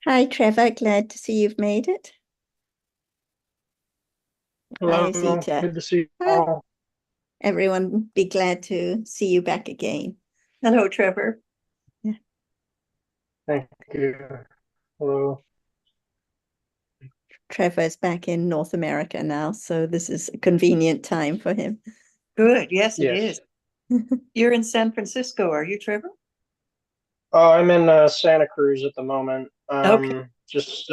Hi, Trevor. Glad to see you've made it. Hi, Hello, Zita. good to see you Hi. all. Everyone be glad to see you back again. Hello, Trevor. Yeah. Thank you. Hello. Trevor's back in North America now, so this is a convenient time for him. Good. Yes, it Yes. is. You're in San Francisco, are you, Trevor? I'm in Santa Cruz at the moment. Okay, Just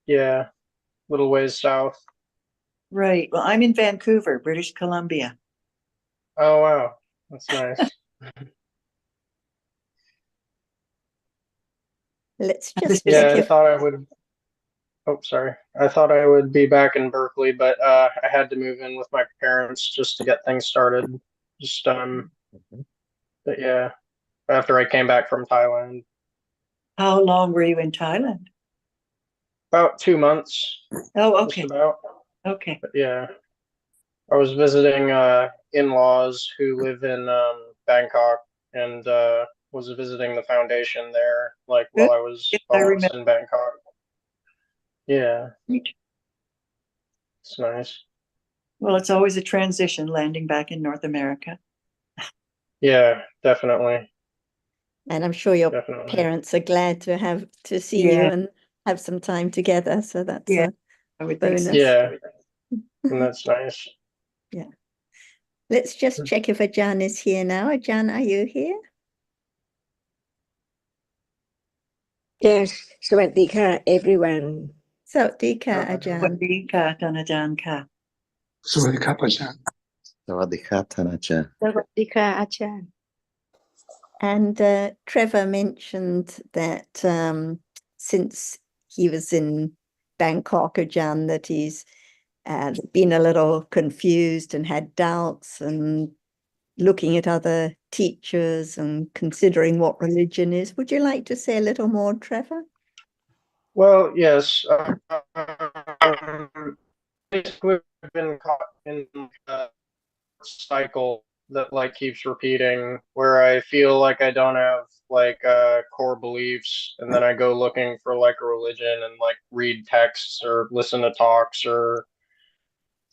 yeah, little ways south. right. Well, I'm in Vancouver, British Columbia. Oh wow, that's nice. Let's This just is check Yeah, I if thought I would. Oh, sorry. I thought I would be back in Berkeley, but I had to move in with my parents just to get things started. Just but yeah, after I came back from Thailand, how long were you in Thailand? about 2 months, Oh, just okay. about. Okay. But yeah. I was visiting in-laws who live in Bangkok and was visiting the foundation there like Good. while Yes, I I was remember. in Bangkok. Yeah, it's nice. Well, it's always a transition landing back in North America. Yeah, definitely. and I'm sure your Definitely. parents are glad to have to see you Yeah, and have some time together, so that's yeah, a I would think so. bonus. Yeah, and that's nice. Yeah. Let's just check if Ajan is here now. Ajan, are you here? Yes, สวัสดีค่ะ everyone. Sawadika, Uh, สวัส Ajan. ดีค่ะท่านอาจารย์ค่ะสวัสดีครับอาจารย์สวัสดีครับท่านอาจารย์ สวัสดีค่ะอาจารย์ And Trevor mentioned that since he was in Bangkok, Ajahn, that he's been a little confused and had doubts and looking at other teachers and considering what religion is. Would you like to say a little more, Trevor? well, yes. Basically, I've been caught in a cycle that like keeps repeating where I feel like I don't have like core beliefs and then I go looking for like a religion and like read texts or listen to talks or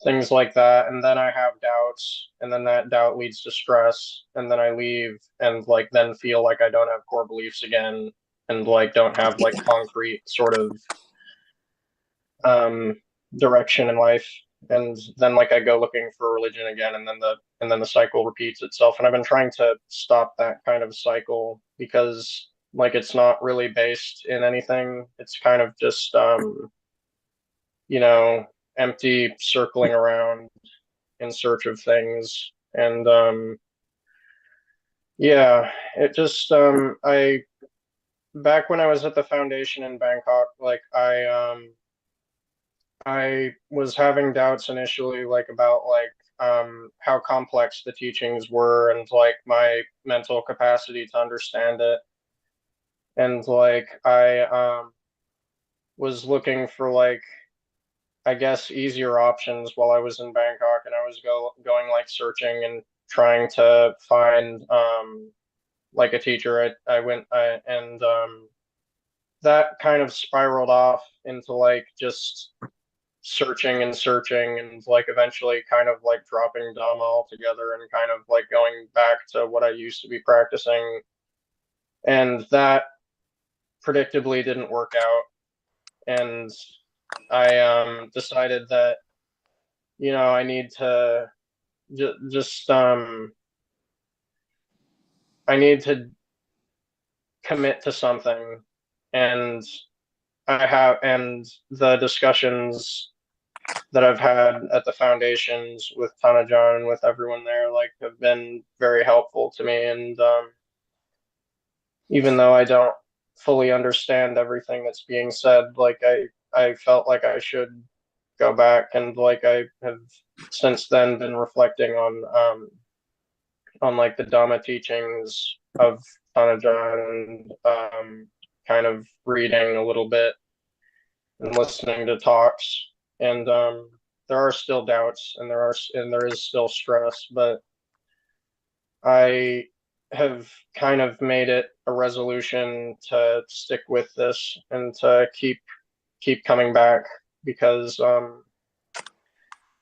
things like that and then I have doubts and then that doubt leads to stress and then I leave and like then feel like I don't have core beliefs again and like don't have like concrete sort of um direction in life and then like I go looking for religion again and then the cycle repeats itself and I've been trying to stop that kind of cycle because like it's not really based in anything. It's kind of just you know empty circling around in search of things and yeah, it just I back when I was at the foundation in Bangkok like I was having doubts initially, like about like how complex the teachings were and like my mental capacity to understand it. And like I was looking for like I guess easier options while I was in Bangkok, and I was going like searching and trying to find like a teacher. I went and that kind of spiraled off into like just searching and searching and like eventually kind of like dropping Dhamma altogether and kind of like going back to what I used to be practicing. And that predictably didn't work out. And I decided that, I need to just I need to commit to something. And and the discussions that I've had at the foundations with Tanajan and with everyone there, like, have been very helpful to me. And even though I don't fully understand everything that's being said, like, I felt like I should go back and like I have since then been reflecting on like the Dhamma teachings of Tanajan and kind of reading a little bit and listening to talks. And there are still doubts and there is still stress, but I have kind of made it a resolution to stick with this and to keep coming back because all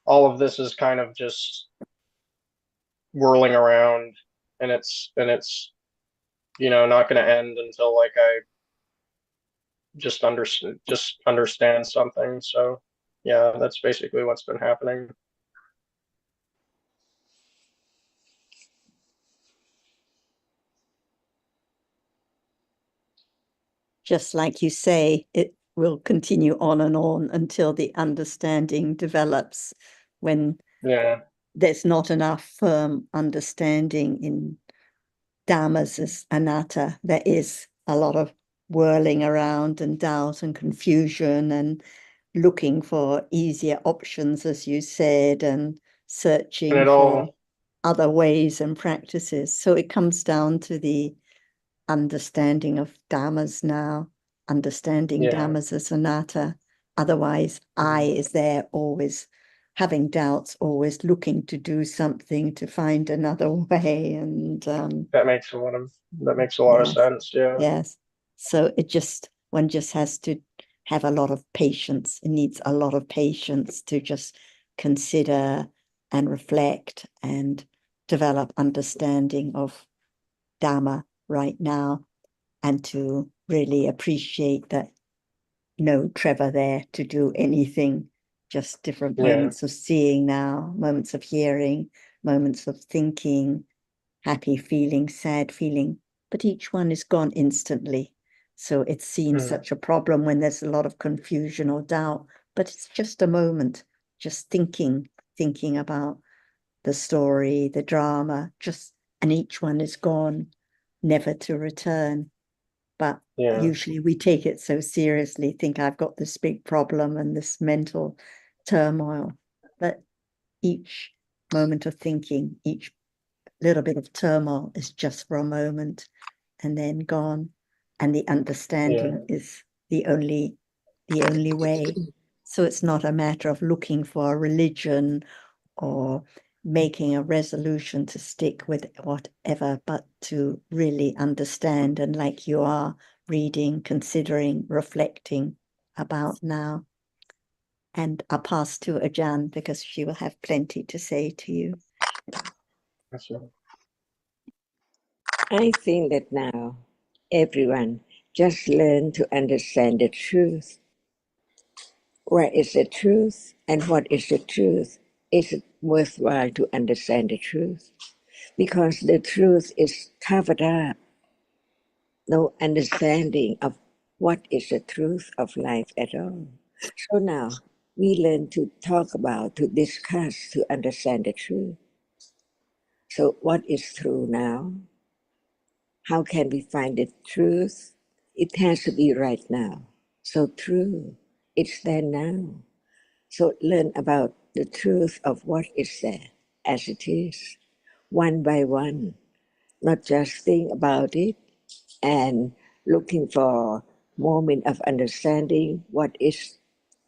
of this is kind of just whirling around and it's not going to end until like I just understand something. So yeah, that's basically what's been happening. Just like you say, it will continue on and on until the understanding develops. When Yeah. there's not enough firm understanding in Dhammas as anatta, there is a lot of whirling around and doubt and confusion and looking for easier options, as you said, and And searching it for all, other ways and practices. So it comes down to the understanding of Dhammas now, understanding yeah. Dhammas as anatta. Otherwise, I is there always having doubts, always looking to do something to find another way. And That makes a lot of yes, sense. Yeah. yes. So one just has to have a lot of patience. It needs a lot of patience to just consider and reflect and develop understanding of Dhamma right now, and to really appreciate that no Trevor there to do anything, just different Yeah. moments of seeing now, moments of hearing, moments of thinking, happy feeling, sad feeling, but each one is gone instantly. So it seems such a problem when there's a lot of confusion or doubt, but it's just a moment, just thinking about the story, the drama, and each one is gone, never to return. But Yeah. usually we take it so seriously, think I've got this big problem and this mental turmoil. But each moment of thinking, each little bit of turmoil is just for a moment and then gone. And the understanding is the only way. So it's not a matter of looking for a religion or making a resolution to stick with whatever, but to really understand, and like you are reading, considering, reflecting about now. And I'll pass to Ajahn because she will have plenty to say to you. I think that now everyone just learn to understand the truth. Where is the truth and what is the truth? Is it worthwhile to understand the truth? Because the truth is covered up. No understanding of what is the truth of life at all. So now we learn to talk about, to discuss, to understand the truth. So what is true now? How can we find the truth? It has to be right now. So true. It's there now. So learn about the truth of what is there as it is, one by one. Not just think about it and looking for moment of understanding what is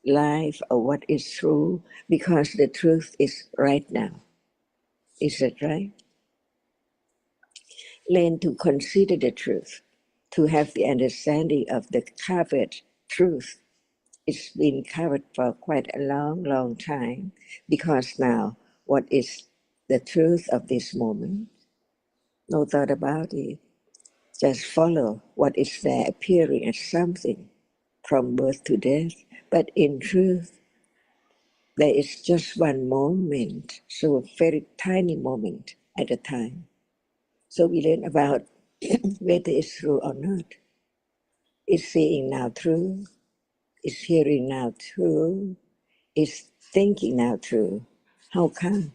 life or what is true, because the truth is right now. Is that right? Learn to consider the truth, to have the understanding of the covered truth. It's been covered for quite a long time, because now what is the truth of this moment? No thought about it. Just follow what is there appearing as something from birth to death. But in truth, there is just one moment, so a very tiny moment at a time. So we learn about whether it's true or not. Is seeing now true? Is hearing now true? Is thinking now true? How come?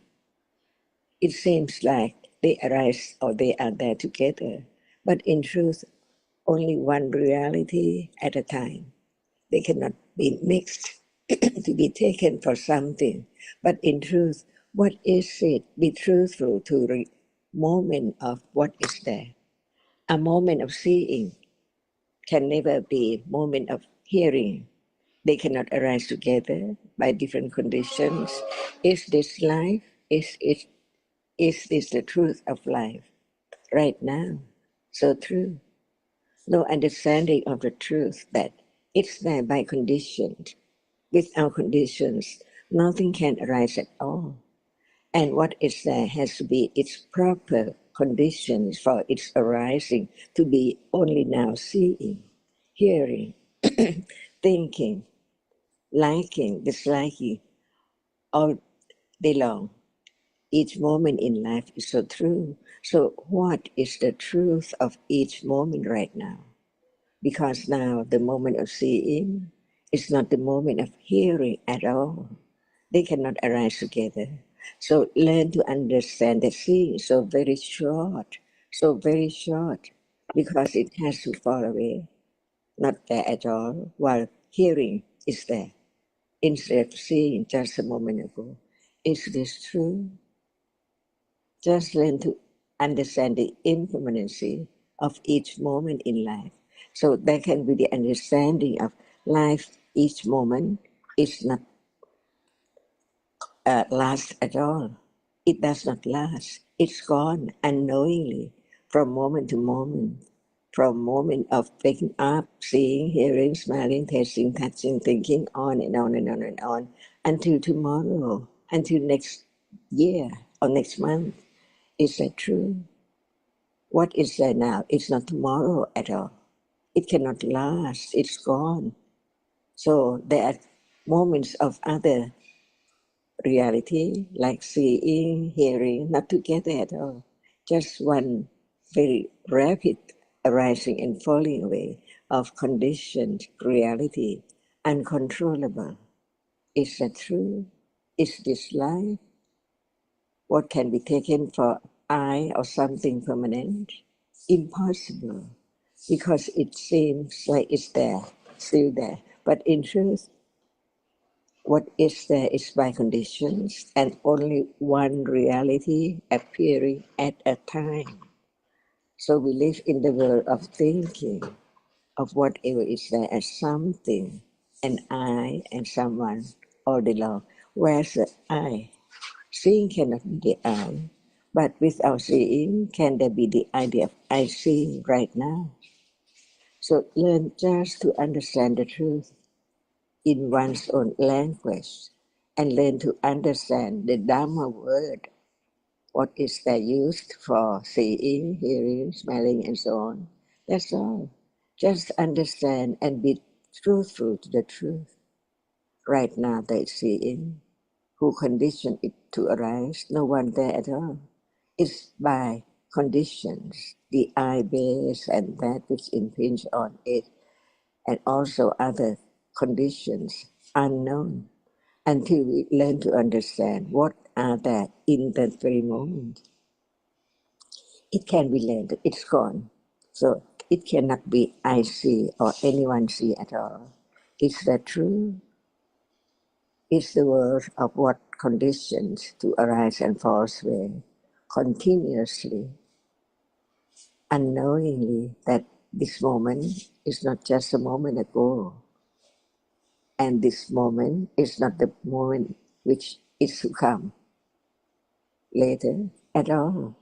It seems like they arise or they are there together, but in truth, only one reality at a time. They cannot be mixed to be taken for something. But in truth, what is it? Be truthful to the moment of what is there. A moment of seeing can never be a moment of hearing. They cannot arise together by different conditions. Is this life? Is this the truth of life? right now. So true. No understanding of the truth that it's there by conditions. Without conditions, nothing can arise at all. And what is there has to be its proper conditions for its arising to be only now seeing, hearing, thinking, liking, disliking, all day long. Each moment in life is so true. So, what is the truth of each moment right now? Because now the moment of seeing is not the moment of hearing at all. They cannot arise together. So, learn to understand that seeing is so very short, because it has to fall away, not there at all, while hearing is there. Instead of seeing just a moment ago. Is this true? Just learn to understand the impermanency of each moment in life. So there can be the understanding of life, each moment is not last at all. It does not last. It's gone unknowingly from moment to moment. From moment of waking up, seeing, hearing, smelling, tasting, touching, thinking, on and on and on and on, until tomorrow, until next year or next month. Is that true? What is there now? It's not tomorrow at all. It cannot last. It's gone. So there are moments of other reality, like seeing, hearing, not together at all. Just one very rapid arising and falling away of conditioned reality, uncontrollable. Is that true? Is this life? What can be taken for I or something permanent? Impossible, because it seems like it's there, still there. But in truth, what is there is by conditions and only one reality appearing at a time. So we live in the world of thinking of whatever is there as something, an I and someone all day long. Where's the I? Seeing cannot be the I, but without seeing, can there be the idea of I seeing right now? So learn just to understand the truth in one's own language and learn to understand the Dhamma word, what is that used for seeing, hearing, smelling, and so on. That's all. Just understand and be truthful to the truth. Right now, they seeing. Who conditioned it to arise? No one there at all. It's by conditions, the I base and that which impinge on it, and also other conditions unknown, until we learn to understand what are that in that very moment. It can be learned, it's gone. So it cannot be I see or anyone see at all. Is that true? Is the world of what conditions to arise and fall away continuously, unknowingly, that this moment is not just a moment ago, and this moment is not the moment which is to come later at all.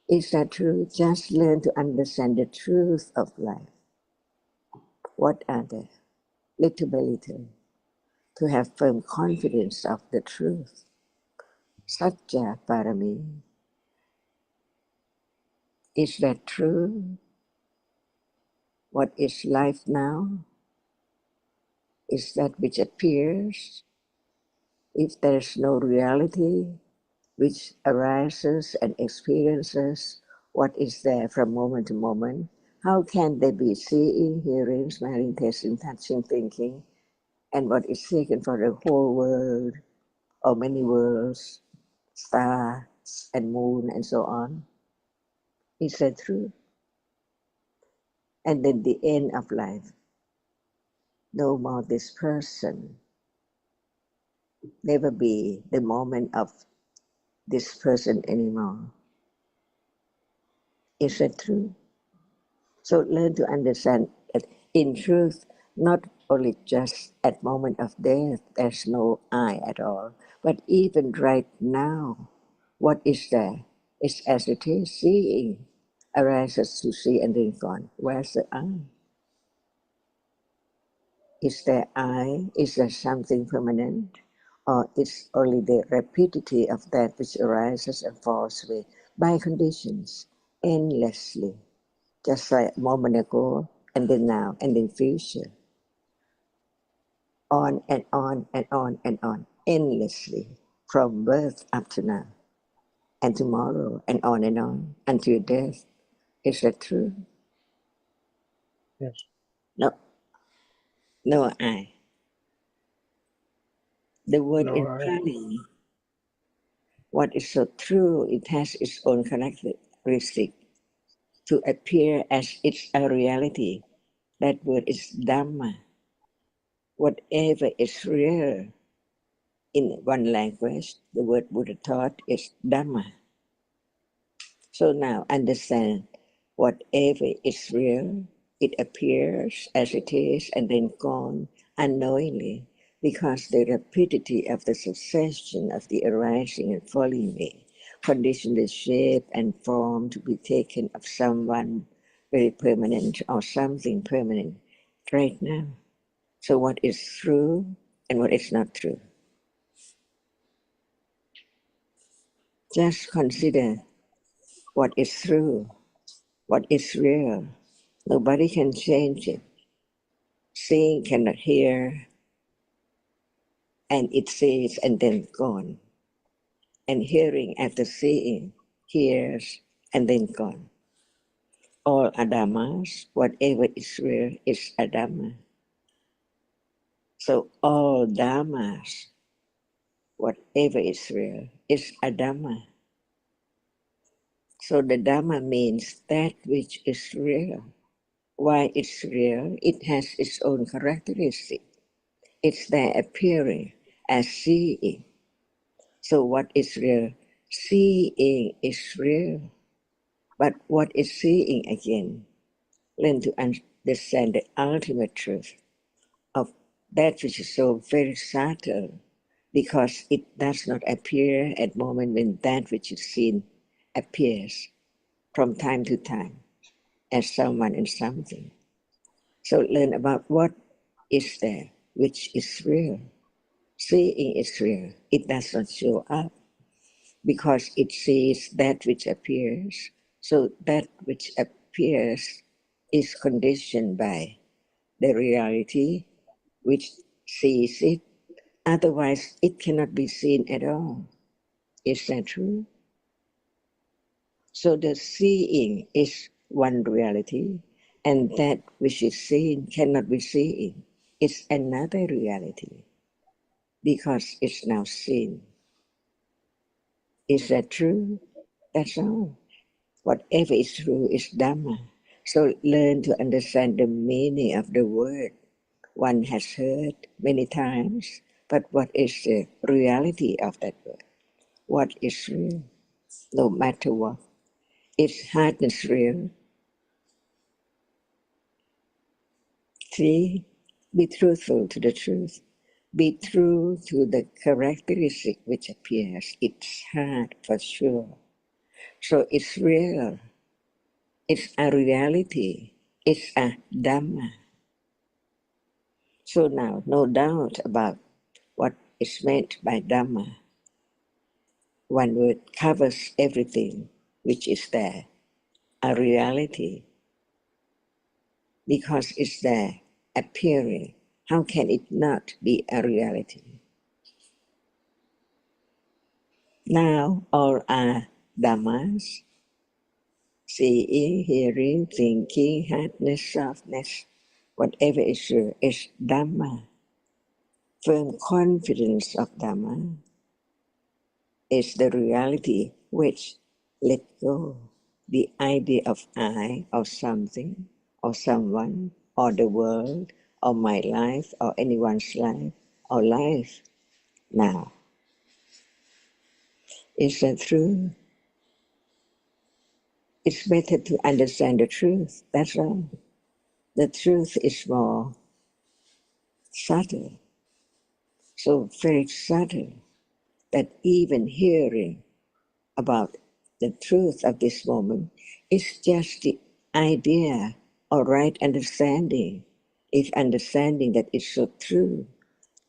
Is that true? Just learn to understand the truth of life. What are they? Little by little, to have firm confidence of the truth. Satya Parami. Is that true? What is life now? Is that which appears. If there is no reality which arises and experiences what is there from moment to moment, how can there be seeing, hearing, smelling, tasting, touching, thinking, and what is taken for the whole world, or many worlds, stars and moon and so on? Is that true? And then the end of life, no more this person, never be the moment of this person anymore. Is that true? So learn to understand that in truth, not only just at moment of death, there's no I at all, but even right now, what is there? It's as it is, seeing, arises to see and then gone. Where's the I? Is there I? Is there something permanent? Or is only the rapidity of that which arises and falls away by conditions endlessly, just like a moment ago, and then now, and then future, on and on and on and on, endlessly, from birth up to now, and tomorrow, and on, until death. Is that true? Yes. No, no I. The word No, in Pali, what is so true, it has its own characteristic to appear as it's a reality. That word is Dhamma. Whatever is real in one language, the word Buddha taught is Dhamma. So now understand, whatever is real, it appears as it is and then gone unknowingly, because the rapidity of the succession of the arising and falling away condition the shape and form to be taken of someone very permanent or something permanent right now. So what is true and what is not true? Just consider what is true, what is real. Nobody can change it. Seeing cannot hear, and it sees and then gone. And hearing after seeing, hears and then gone. All Adamas, whatever is real is Adama. So all Dhammas, whatever is real is Adama. So the Dhamma means that which is real. Why it's real? It has its own characteristic. It's there appearing as seeing. So what is real? Seeing is real. But what is seeing again? Learn to understand the ultimate truth of that which is so very subtle, because it does not appear at the moment when that which is seen appears from time to time as someone and something. So learn about what is there, which is real. Seeing is real. It does not show up because it sees that which appears. So that which appears is conditioned by the reality which sees it. Otherwise, it cannot be seen at all. Is that true? So the seeing is one reality, and that which is seen cannot be seen. It's another reality because it's now seen. Is that true? That's all. Whatever is true is Dhamma. So learn to understand the meaning of the word. One has heard many times, but what is the reality of that word? What is real? No matter what. Is hardness real? 3. Be truthful to the truth. Be true to the characteristic which appears. It's hard for sure. So it's real. It's a reality. It's a Dhamma. So now, no doubt about what is meant by Dhamma. One word covers everything which is there. A reality, because it's there, appearing. How can it not be a reality? Now all are Dhammas, seeing, hearing, thinking, hardness, softness, whatever is true is Dhamma. Firm confidence of Dhamma is the reality which let go the idea of I, or something, or someone, or the world, or my life, or anyone's life, or life. Now, is that true? It's better to understand the truth, that's all. The truth is more subtle, so very subtle, that even hearing about the truth of this moment is just the idea or right understanding. If understanding that is so true,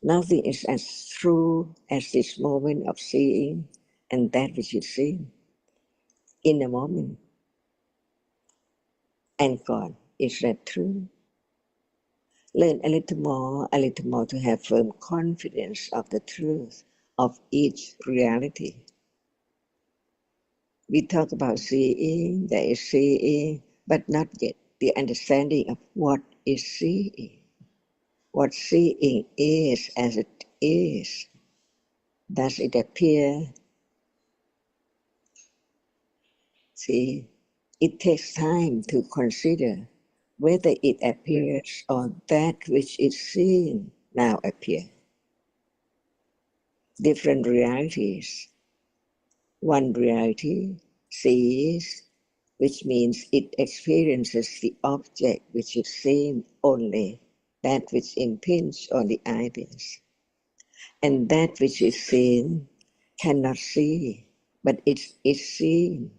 nothing is as true as this moment of seeing and that which is seen in a moment. And God, is that true? Learn a little more to have firm confidence of the truth of each reality. We talk about seeing, there is seeing, but not yet the understanding of what is seeing. What seeing is as it is. Does it appear? See, it takes time to consider whether it appears or that which is seen now appear. Different realities. One reality sees, which means it experiences the object which is seen only, that which impinges on the eyes. And that which is seen cannot see, but it is seen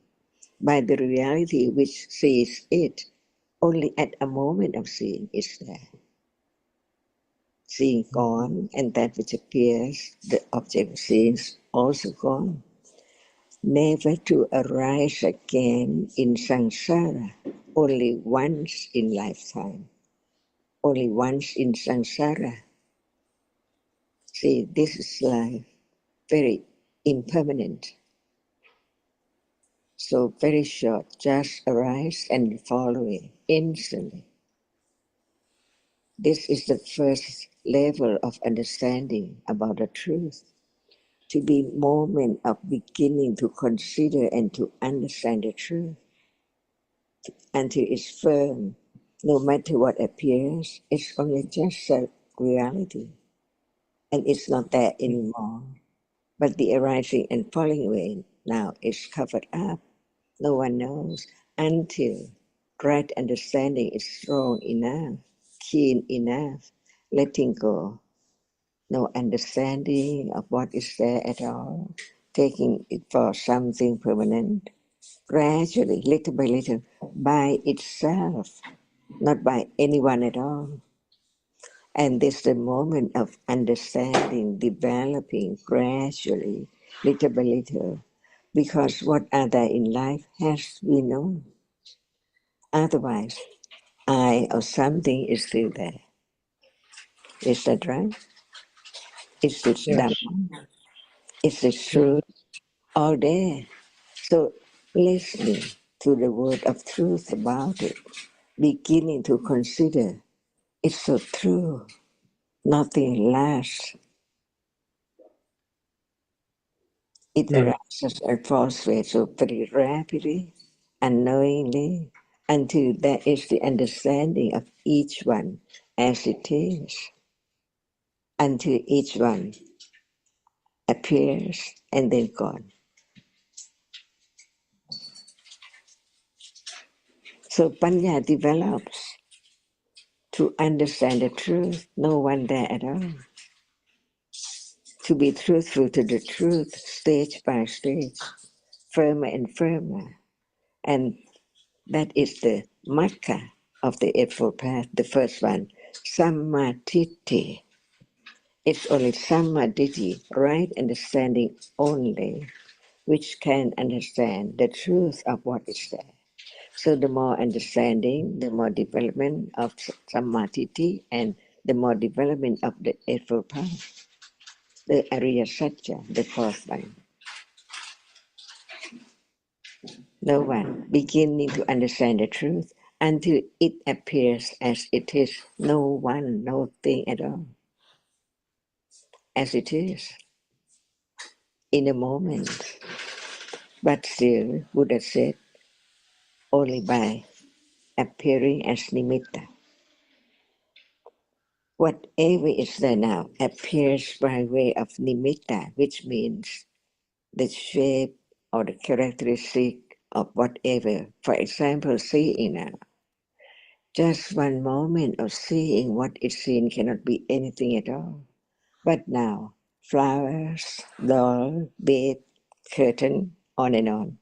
by the reality which sees it. Only at a moment of seeing is there. Seeing gone, and that which appears, the object of seeing is also gone. Never to arise again in samsara, only once in lifetime. Only once in samsara. See, this is life, very impermanent. So very short, just arise and fall away instantly. This is the first level of understanding about the truth. To be moment of beginning to consider and to understand the truth until it's firm. No matter what appears, it's only just a reality, and it's not there anymore. But the arising and falling away now is covered up. No one knows until right understanding is strong enough, keen enough, letting go. No understanding of what is there at all, taking it for something permanent, gradually, little by little, by itself, not by anyone at all. And this is the moment of understanding, developing gradually, little by little, because what are there in life has to be known. Otherwise, I or something is still there. Is that right? Is this Yes. Dhamma? Is this truth? All there. So listening to the word of truth about it, beginning to consider it's so true. Nothing lasts. It arises and falls away so very rapidly, unknowingly, until there is the understanding of each one as it is, until each one appears and then gone. So Panya develops to understand the truth, no one there at all. To be truthful to the truth, stage by stage, firmer and firmer. And that is the marker of the Eightfold Path, the first one, Sammaditthi. It's only Sammaditthi, right understanding only, which can understand the truth of what is there. So the more understanding, the more development of Sammaditthi, and the more development of the Eightfold Path, the Ariya Satya, the fourth one. No one beginning to understand the truth until it appears as it is, no one, no thing at all, as it is, in a moment. But still, Buddha said, only by appearing as nimitta. Whatever is there now appears by way of nimitta, which means the shape or the characteristic of whatever. For example, seeing now. Just one moment of seeing what is seen cannot be anything at all. But now, flowers, doll, bed, curtain, on and on.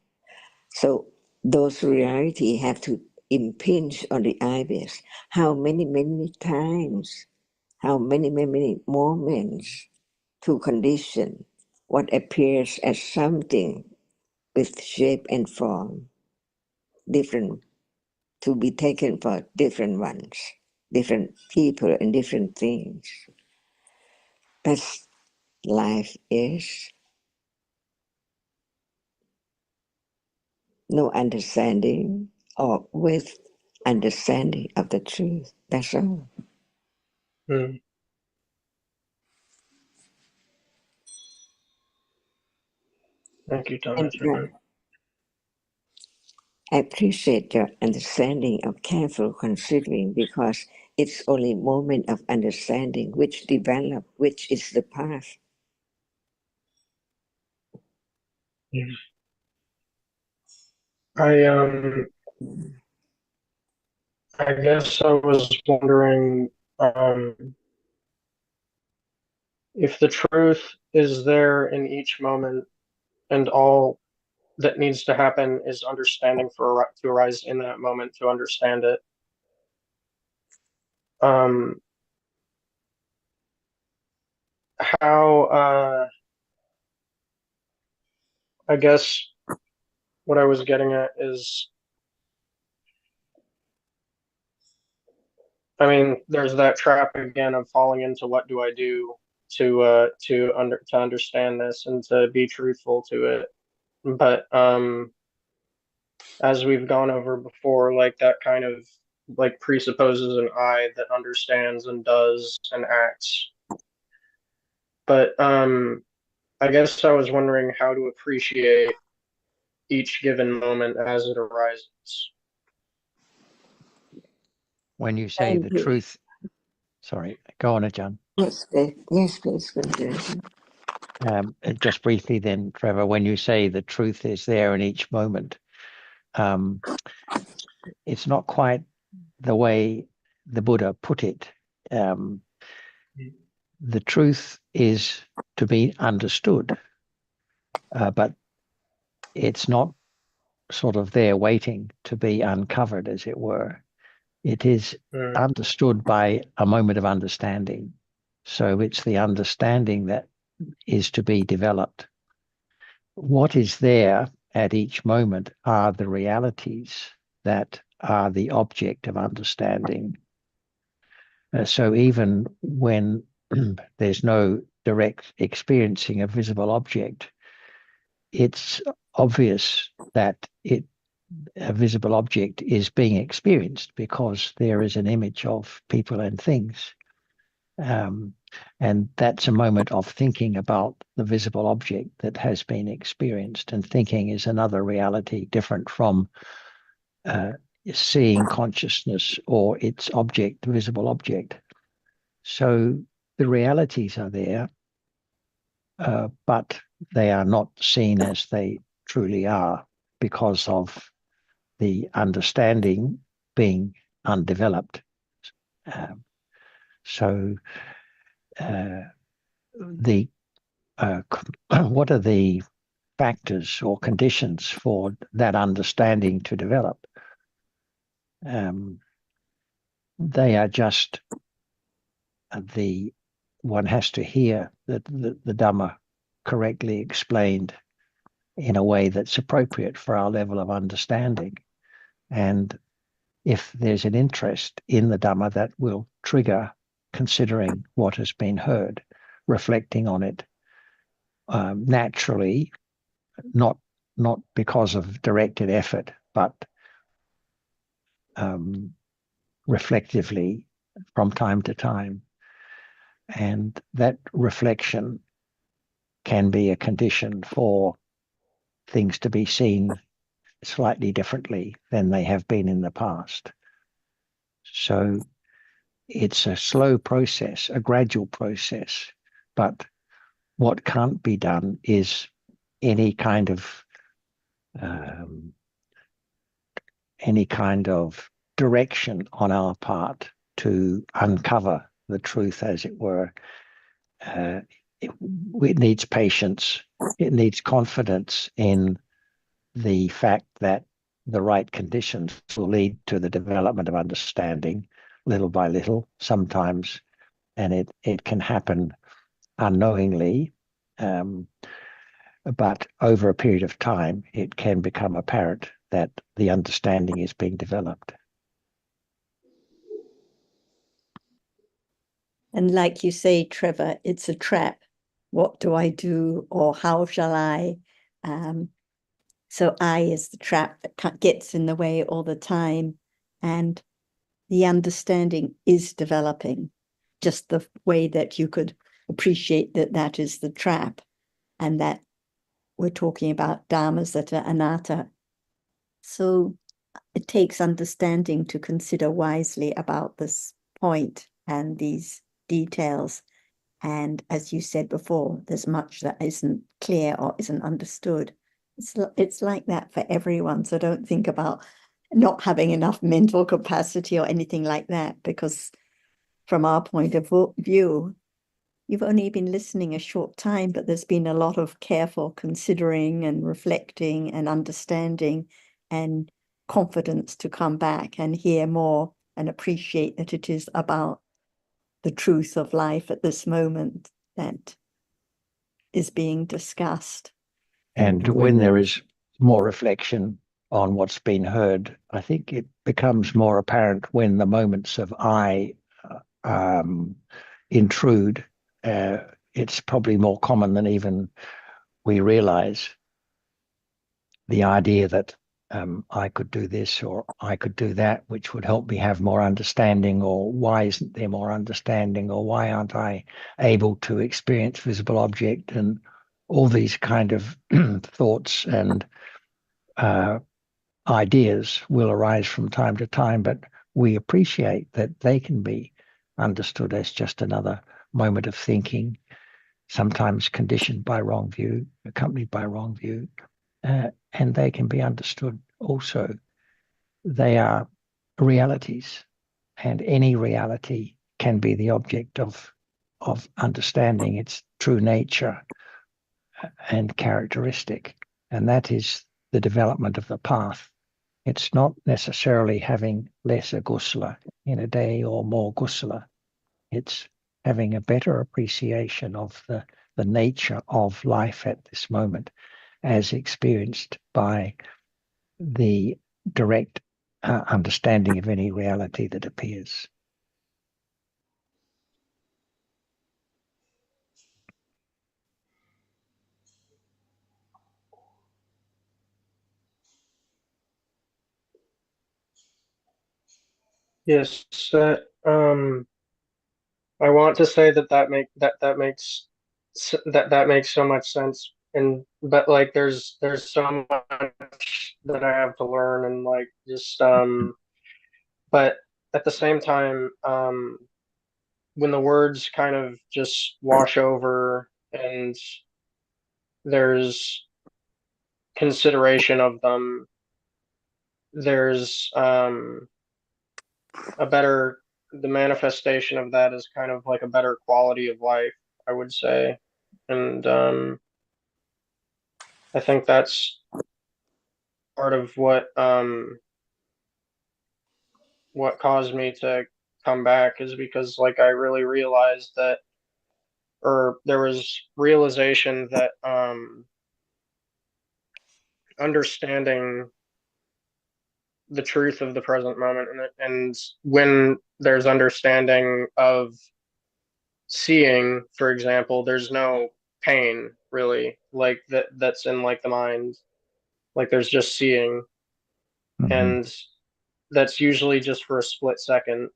So those reality have to impinge on the ibis. How many times, how many moments to condition what appears as something with shape and form, different, to be taken for different ones, different people and different things. That's life is. No understanding or with understanding of the truth. That's all. Mm. Thank you, And Dhamma. I appreciate your understanding of careful considering because it's only moment of understanding which develop, which is the path. Yeah. I I guess I was wondering if the truth is there in each moment and all that needs to happen is understanding to arise in that moment to understand it. How I guess what I was getting at is, I mean, there's that trap again of falling into what do I do to understand this and to be truthful to it. But as we've gone over before, like that kind of like presupposes an I that understands and does and acts. But I guess I was wondering how to appreciate each given moment as it arises. When you say the truth, sorry, go on, Ajahn. Yes, please continue. Just briefly then, Trevor, when you say the truth is there in each moment, it's not quite the way the Buddha put it. The truth is to be understood, but it's not sort of there waiting to be uncovered, as it were. It is understood by a moment of understanding. So it's the understanding that is to be developed. What is there at each moment are the realities that are the object of understanding. So even when there's no direct experiencing a visible object, it's obvious that a visible object is being experienced because there is an image of people and things. And that's a moment of thinking about the visible object that has been experienced. And thinking is another reality different from seeing consciousness or its object, the visible object. So the realities are there, but they are not seen as they truly are because of the understanding being undeveloped. So what are the factors or conditions for that understanding to develop? They are just one has to hear the Dhamma correctly explained in a way that's appropriate for our level of understanding. And if there's an interest in the Dhamma, that will trigger considering what has been heard, reflecting on it naturally, not because of directed effort, but reflectively from time to time. And that reflection can be a condition for things to be seen slightly differently than they have been in the past. So it's a slow process, a gradual process, but what can't be done is any kind of direction on our part to uncover the truth, as it were. It needs patience. It needs confidence in the fact that the right conditions will lead to the development of understanding little by little sometimes, and it can happen unknowingly, but over a period of time it can become apparent that the understanding is being developed. And like you say, Trevor, it's a trap. What do I do, or how shall I? So I is the trap that gets in the way all the time, and the understanding is developing, just the way that you could appreciate that that is the trap, and that we're talking about dharmas that are anatta. So it takes understanding to consider wisely about this point and these details. And as you said before, there's much that isn't clear or isn't understood. It's like that for everyone. So don't think about not having enough mental capacity or anything like that, because from our point of view, you've only been listening a short time, but there's been a lot of careful considering and reflecting and understanding and confidence to come back and hear more and appreciate that it is about the truth of life at this moment that is being discussed. And when there is more reflection on what's been heard, I think it becomes more apparent when the moments of I intrude. It's probably more common than even we realize. The idea that I could do this or I could do that, which would help me have more understanding, or why isn't there more understanding, or why aren't I able to experience visible object, and all these kind of thoughts and ideas will arise from time to time, but we appreciate that they can be understood as just another moment of thinking, sometimes conditioned by wrong view, accompanied by wrong view, and they can be understood also. They are realities, and any reality can be the object of understanding its true nature and characteristic, and that is the development of the path. It's not necessarily having less agusala in a day or more gusala. It's having a better appreciation of the nature of life at this moment as experienced by the direct understanding of any reality that appears. Yes, I want to say that makes so much sense. And but like there's so much that I have to learn, and like just but at the same time, when the words kind of just wash over and there's consideration of them, there's a better the manifestation of that is kind of like a better quality of life, I would say. And I think that's part of what caused me to come back, is because like I really realized that, or there was realization that understanding the truth of the present moment, and when there's understanding of seeing, for example, there's no pain really, like that's in like the mind, like there's just seeing. Mm-hmm. And that's usually just for a split second,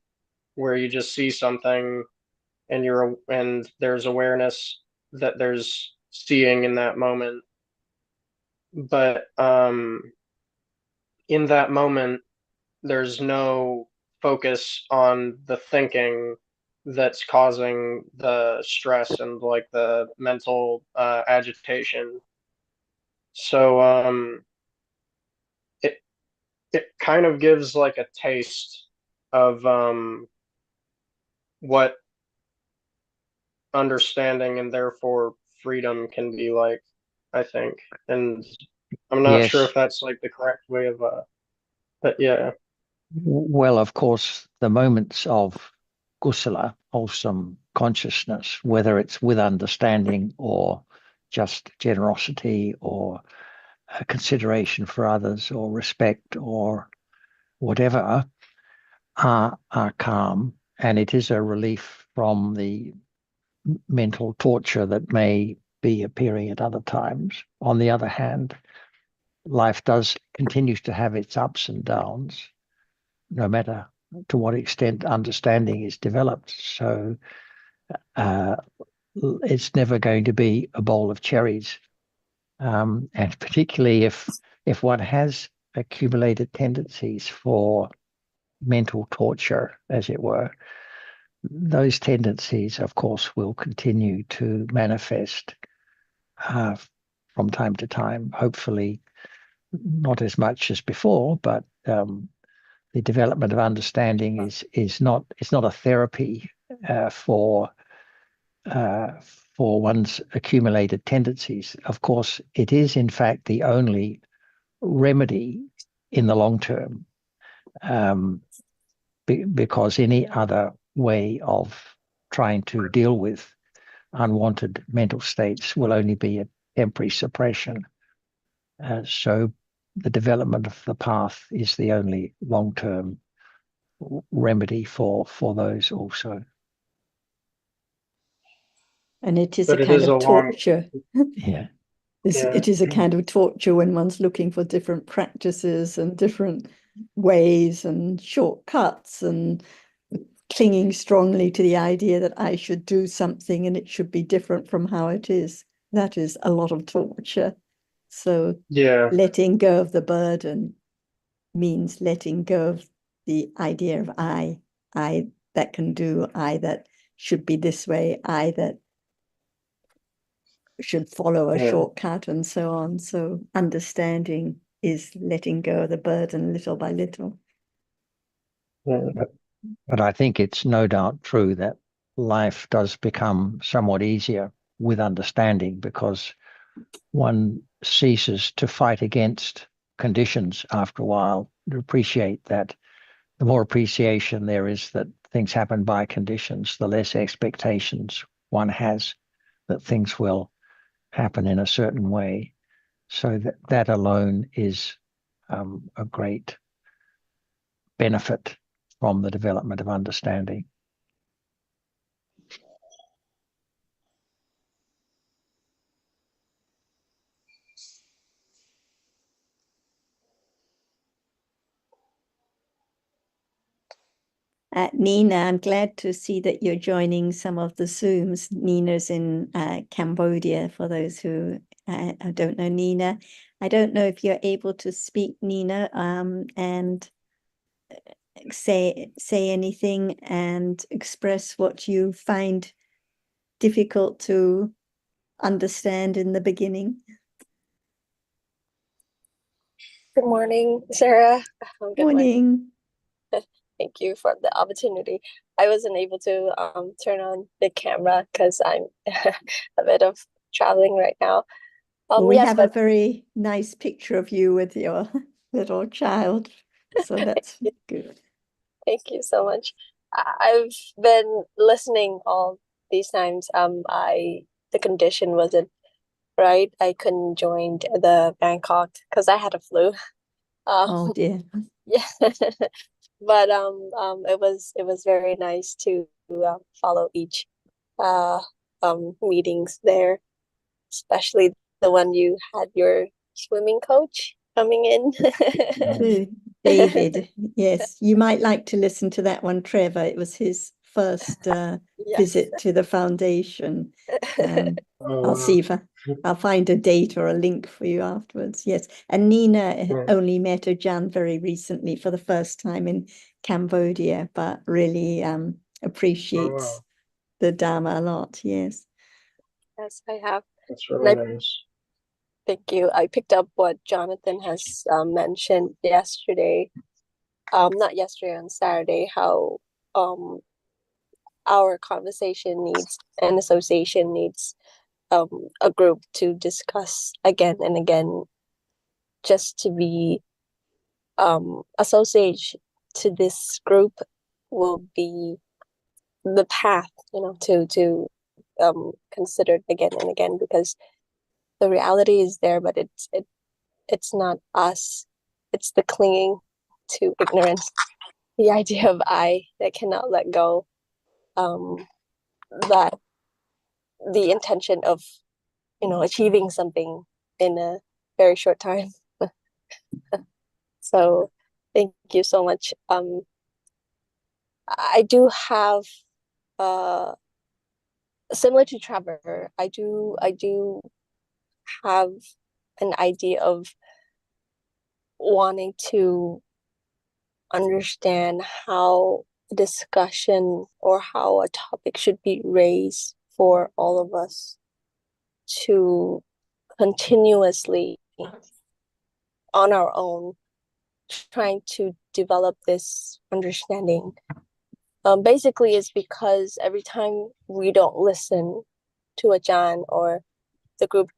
where you just see something and there's awareness that there's seeing in that moment. But in that moment there's no focus on the thinking that's causing the stress and like the mental agitation. So it it kind of gives like a taste of what understanding and therefore freedom can be like, I think. And I'm not sure Yes. if that's like the correct way of but yeah. Well, of course, the moments of kusala, wholesome consciousness, whether it's with understanding or just generosity or consideration for others or respect or whatever, are calm. And it is a relief from the mental torture that may be appearing at other times. On the other hand, life continues to have its ups and downs, no matter to what extent understanding is developed. So it's never going to be a bowl of cherries. And particularly if one has accumulated tendencies for mental torture, as it were, those tendencies, of course, will continue to manifest from time to time, hopefully not as much as before, but the development of understanding is not a therapy for one's accumulated tendencies. Of course, it is in fact the only remedy in the long term, because any other way of trying to deal with unwanted mental states will only be a temporary suppression. So the development of the path is the only long-term remedy for those also. And it is But a it kind is a of long torture. Yeah. It is a kind of torture when one's looking for different practices and different ways and shortcuts and clinging strongly to the idea that I should do something and it should be different from how it is. That is a lot of torture. So yeah. letting go of the burden means letting go of the idea of I that can do, I that should be this way, I that should follow a Yeah. shortcut and so on. So understanding is letting go of the burden little by little. Yeah. But I think it's no doubt true that life does become somewhat easier with understanding, because one ceases to fight against conditions after a while, to appreciate that the more appreciation there is that things happen by conditions, the less expectations one has that things will happen in a certain way. So that alone is a great benefit from the development of understanding. Nina, I'm glad to see that you're joining some of the Zooms. Nina's in Cambodia, for those who don't know Nina. I don't know if you're able to speak, Nina, and say anything and express what you find difficult to understand in the beginning. Good morning, Sarah. Good Morning. Thank you for the opportunity. I wasn't able to turn on the camera because I'm a bit of traveling right now. Well, we Yes, have but a very nice picture of you with your little child, so that's good. thank you so much. I've been listening all these times. The condition wasn't right. I couldn't join the Bangkok because I had a flu. Oh dear. Yeah. But it was very nice to follow each uh meetings there, especially the one you had your swimming coach coming in. David, yes, you might like to listen to that one, Trevor. It was his first Yes. visit to the foundation. I'll see if I'll find a date or a link for you afterwards. Yes, and Nina only met Ajahn very recently for the first time in Cambodia, but really appreciates the Dharma a lot. Yes. Yes, I have. That's really nice. Thank you. I picked up what Jonathan has mentioned yesterday. Not yesterday, on Saturday, how our conversation needs an association needs a group to discuss again and again just to be associated to this group will be the path, to consider it again and again, because the reality is there, but it's not us. It's the clinging to ignorance, the idea of I that cannot let go, that the intention of achieving something in a very short time. So thank you so much. I do have similar to Trevor, I do have an idea of wanting to understand how a discussion or how a topic should be raised for all of us to continuously on our own trying to develop this understanding. Basically is because every time we don't listen to a Ajahn or the group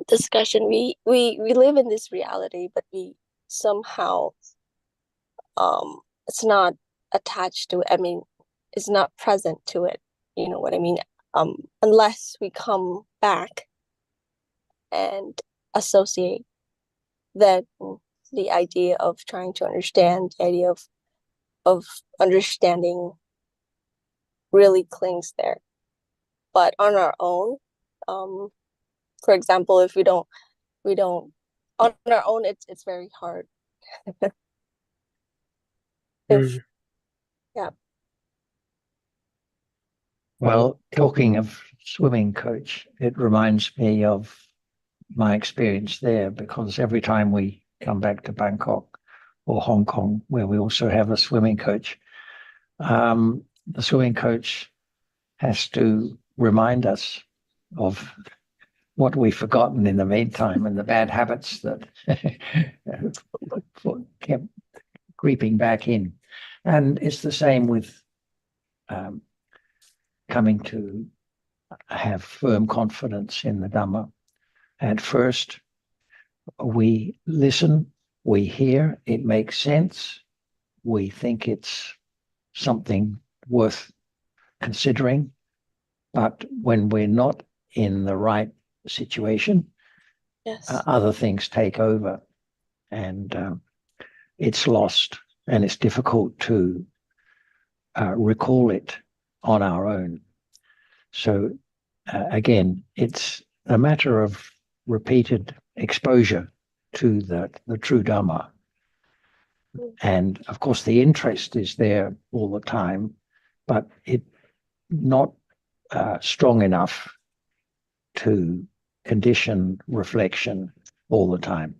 discussion, we live in this reality, but we somehow it's not attached to it. I mean, it's not present to it. You know what I mean? Unless we come back and associate, then the idea of trying to understand, the idea of understanding really clings there. But on our own, for example, if we don't on our own, it's very hard. If yeah. Well, talking of swimming coach, it reminds me of my experience there, because every time we come back to Bangkok or Hong Kong, where we also have a swimming coach, the swimming coach has to remind us of what we've forgotten in the meantime and the bad habits that kept creeping back in. And it's the same with coming to have firm confidence in the Dhamma. At first, we listen, we hear, it makes sense, we think it's something worth considering, but when we're not in the right situation, Yes. other things take over, and it's lost, and it's difficult to recall it on our own. So again, it's a matter of repeated exposure to the true Dhamma. And of course, the interest is there all the time, but it not strong enough to condition reflection all the time.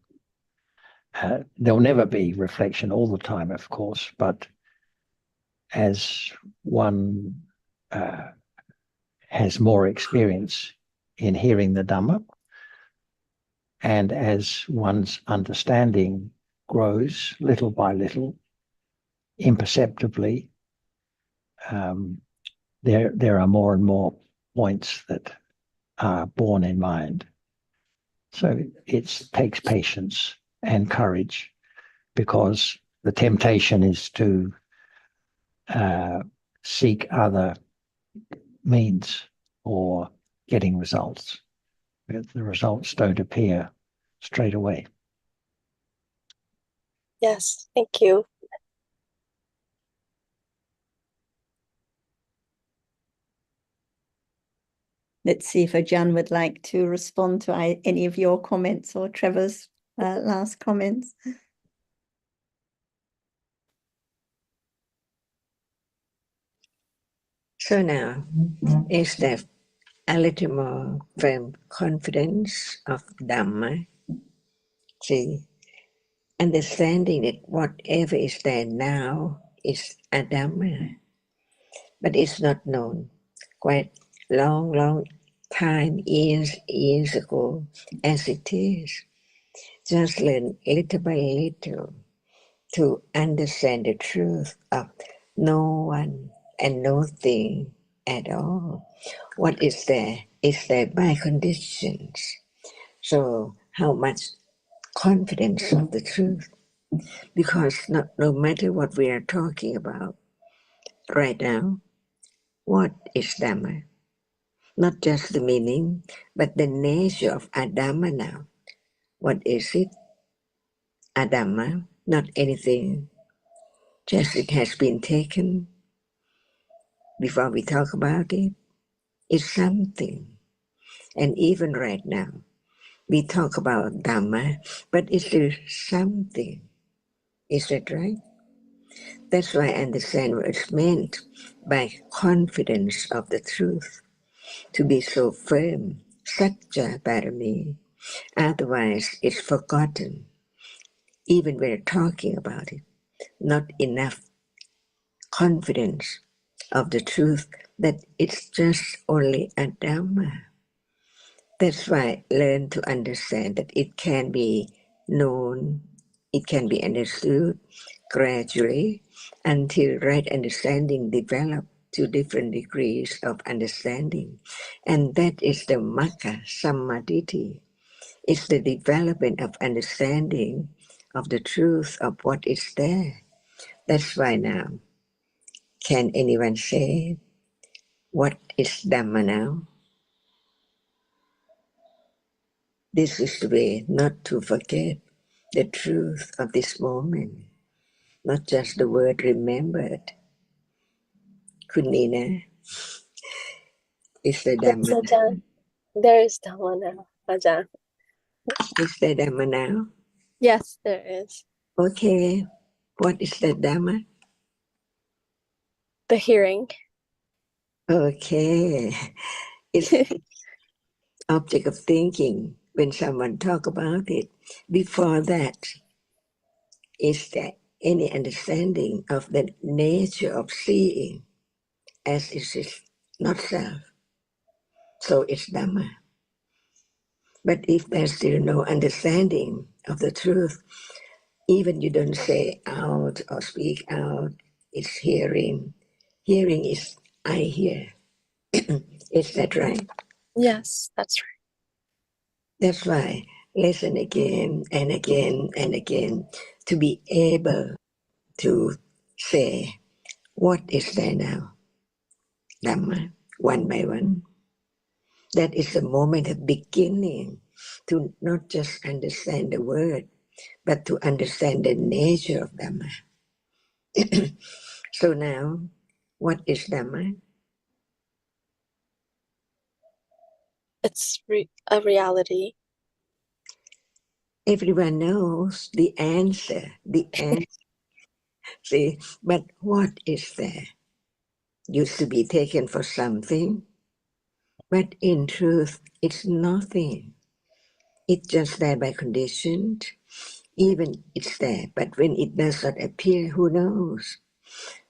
There'll never be reflection all the time, of course, but as one has more experience in hearing the Dhamma, and as one's understanding grows little by little, imperceptibly, there are more and more points that are borne in mind. So it takes patience and courage, because the temptation is to seek other means or getting results. But the results don't appear straight away. Yes, thank you. Let's see if Ajahn would like to respond to any of your comments or Trevor's last comments. So now, is there a little more firm confidence of Dhamma? See, understanding that whatever is there now is a Dhamma, but it's not known. Quite long time, years ago, as it is. Just learn little by little to understand the truth of no one and no thing at all. What is there by conditions. So how much confidence of the truth. Because no matter what we are talking about right now, what is Dhamma? Not just the meaning, but the nature of Adhamma now. What is it? Adhamma, not anything, just it has been taken. Before we talk about it, it's something. And even right now, we talk about Dhamma, but it's still something. Is that right? That's why I understand what it's meant by confidence of the truth, to be so firm, Satya Parami. Otherwise, it's forgotten. Even when we're talking about it, not enough confidence of the truth that it's just only a Dhamma. That's why I learn to understand that it can be known, it can be understood gradually until right understanding develop to different degrees of understanding. And that is the Magga Sammaditthi. It's the development of understanding of the truth of what is there. That's why now, can anyone say what is Dhamma now? This is the way not to forget the truth of this moment, not just the word remembered. Kunina, is the Yes, Dhamma? Ajahn. There is Dhamma now, Ajahn. Is the Dhamma now? Yes, there is. Okay, what is the Dhamma? The hearing. Okay, it's object of thinking when someone talk about it. Before that, is there any understanding of the nature of seeing as it is not self? So it's Dhamma. But if there's still no understanding of the truth, even you don't say out or speak out, it's hearing. Hearing is I hear. Is that right? Yes, that's right. That's why listen again and again and again to be able to say, what is there now? Dhamma, one by one. That is the moment of beginning to not just understand the word, but to understand the nature of Dhamma. So now, what is Dhamma? It's a reality. Everyone knows the answer, See, but what is there? Used to be taken for something, but in truth, it's nothing. It's just there by condition. Even it's there, but when it does not appear, who knows?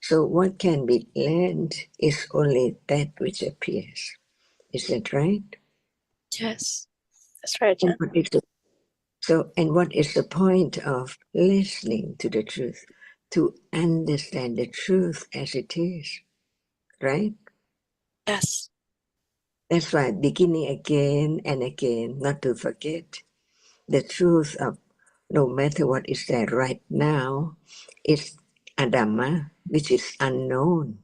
So what can be learned is only that which appears. Is that right? Yes, that's right, And Ajahn. what is the point of listening to the truth? To understand the truth as it is, right? Yes, That's why beginning again and again, not to forget the truth of no matter what is there right now, is Adhamma, which is unknown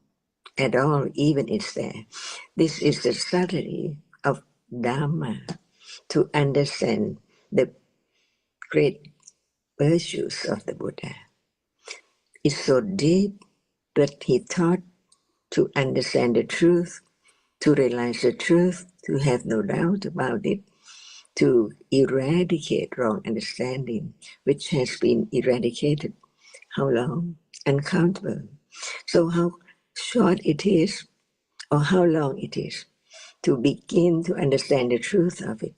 at all, even it's there. This is the subtlety of Dhamma, to understand the great virtues of the Buddha. It's so deep that he taught to understand the truth, to realize the truth, to have no doubt about it, to eradicate wrong understanding, which has been eradicated. How long? Uncountable. So how short it is, or how long it is, to begin to understand the truth of it.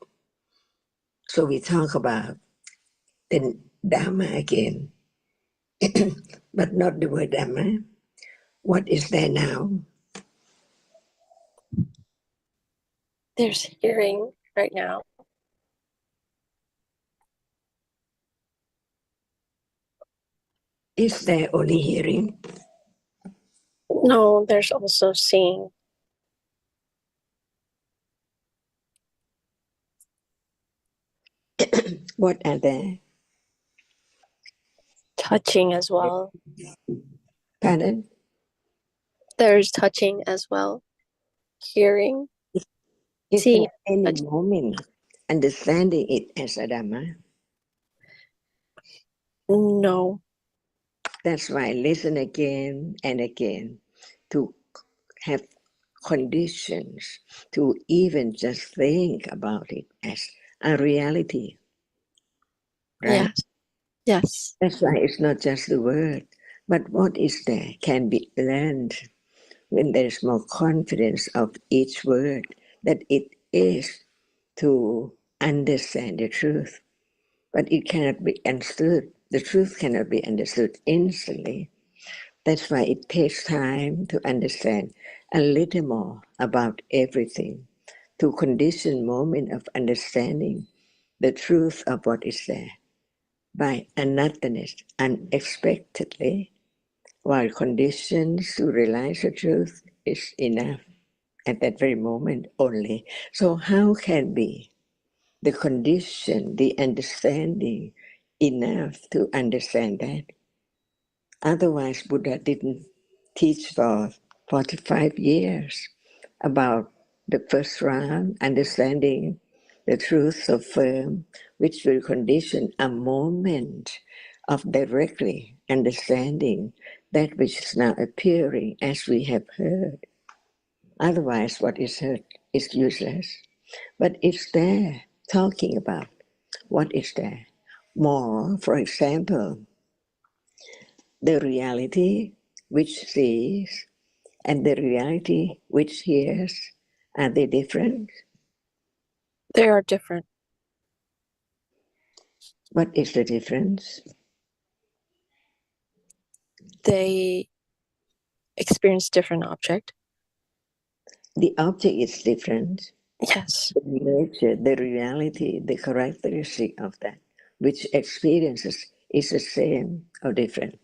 So we talk about the Dhamma again, but not the word Dhamma. What is there now? there's hearing right now. Is there only hearing? No, there's also seeing. What are there? Touching as well. Pardon? There's touching as well. Hearing. Is See, there any touch- moment understanding it as a Dhamma? no. That's why listen again and again to have conditions to even just think about it as a reality, right? Yes. Yes. That's why it's not just the word, but what is there can be learned when there's more confidence of each word that it is to understand the truth. But it cannot be understood. The truth cannot be understood instantly. That's why it takes time to understand a little more about everything, to condition moment of understanding the truth of what is there by unattended, unexpectedly, while conditions to realize the truth is enough at that very moment only. So how can be the condition, the understanding enough to understand that? Otherwise, Buddha didn't teach for 45 years about the first round, understanding the truth so firm, which will condition a moment of directly understanding that which is now appearing as we have heard. Otherwise, what is heard is useless. But it's there, talking about what is there. More, for example, the reality which sees and the reality which hears, are they different? They are different. What is the difference? They experience different object. The object is different. Yes. The nature, the reality, the characteristic of that, which experiences is the same or different.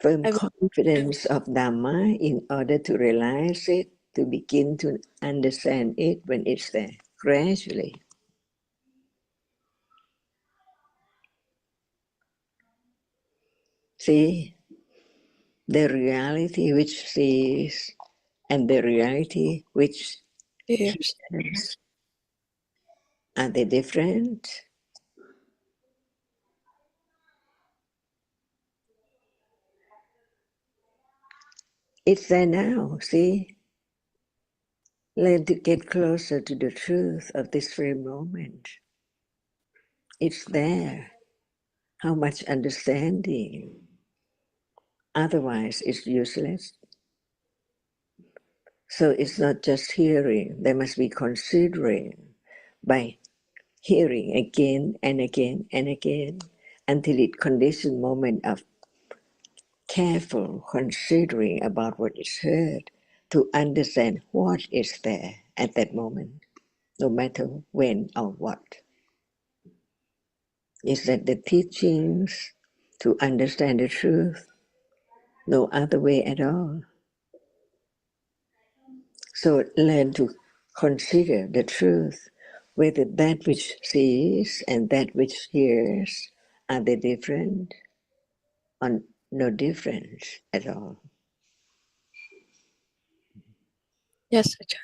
Firm I would- confidence of Dhamma in order to realize it, to begin to understand it when it's there, gradually. See, the reality which sees and the reality which Hears. hears, are they different? It's there now, see? Learn to get closer to the truth of this very moment. It's there. How much understanding? Otherwise, it's useless. So it's not just hearing, there must be considering by hearing again and again and again until it conditions moment of careful considering about what is heard to understand what is there at that moment, no matter when or what. Is that the teachings to understand the truth? No other way at all. So learn to consider the truth, whether that which sees and that which hears, are they different or no difference at all? Yes, Ajahn.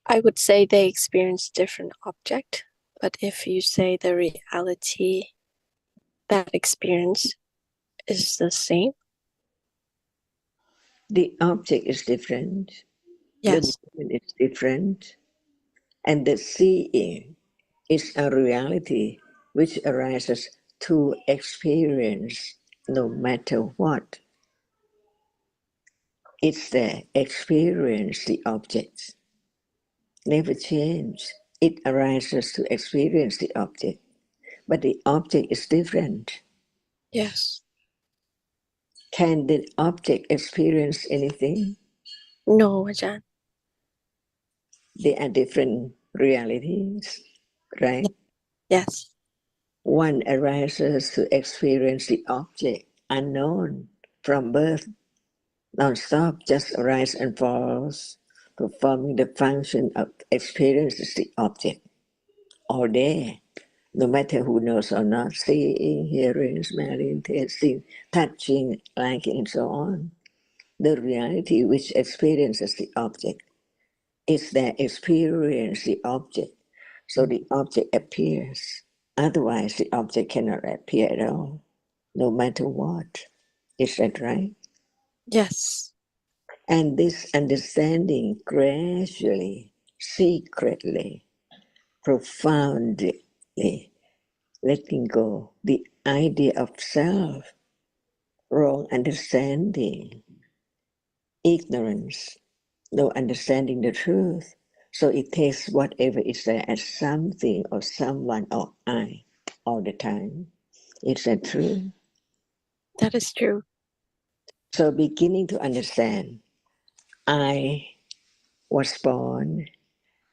I would say they experience different object, but if you say the reality, that experience is the same. The object is different, the Yes. moment is different, and the seeing is a reality which arises to experience no matter what. It's the experience, the object. Never change. It arises to experience the object, but the object is different. Yes. Can the object experience anything? No, Ajahn. They are different realities, right? Yes. One arises to experience the object unknown from birth, non-stop, just arise and falls, performing the function of experience as the object all day, no matter who knows or not, seeing, hearing, smelling, tasting, touching, liking, and so on. The reality which experiences the object is that experience the object, so the object appears. Otherwise, the object cannot appear at all, no matter what. Is that right? Yes. And this understanding gradually, secretly, profoundly letting go the idea of self, wrong understanding, ignorance, no understanding the truth. So it takes whatever is there as something or someone or I all the time. Is that true? That is true. So beginning to understand, I was born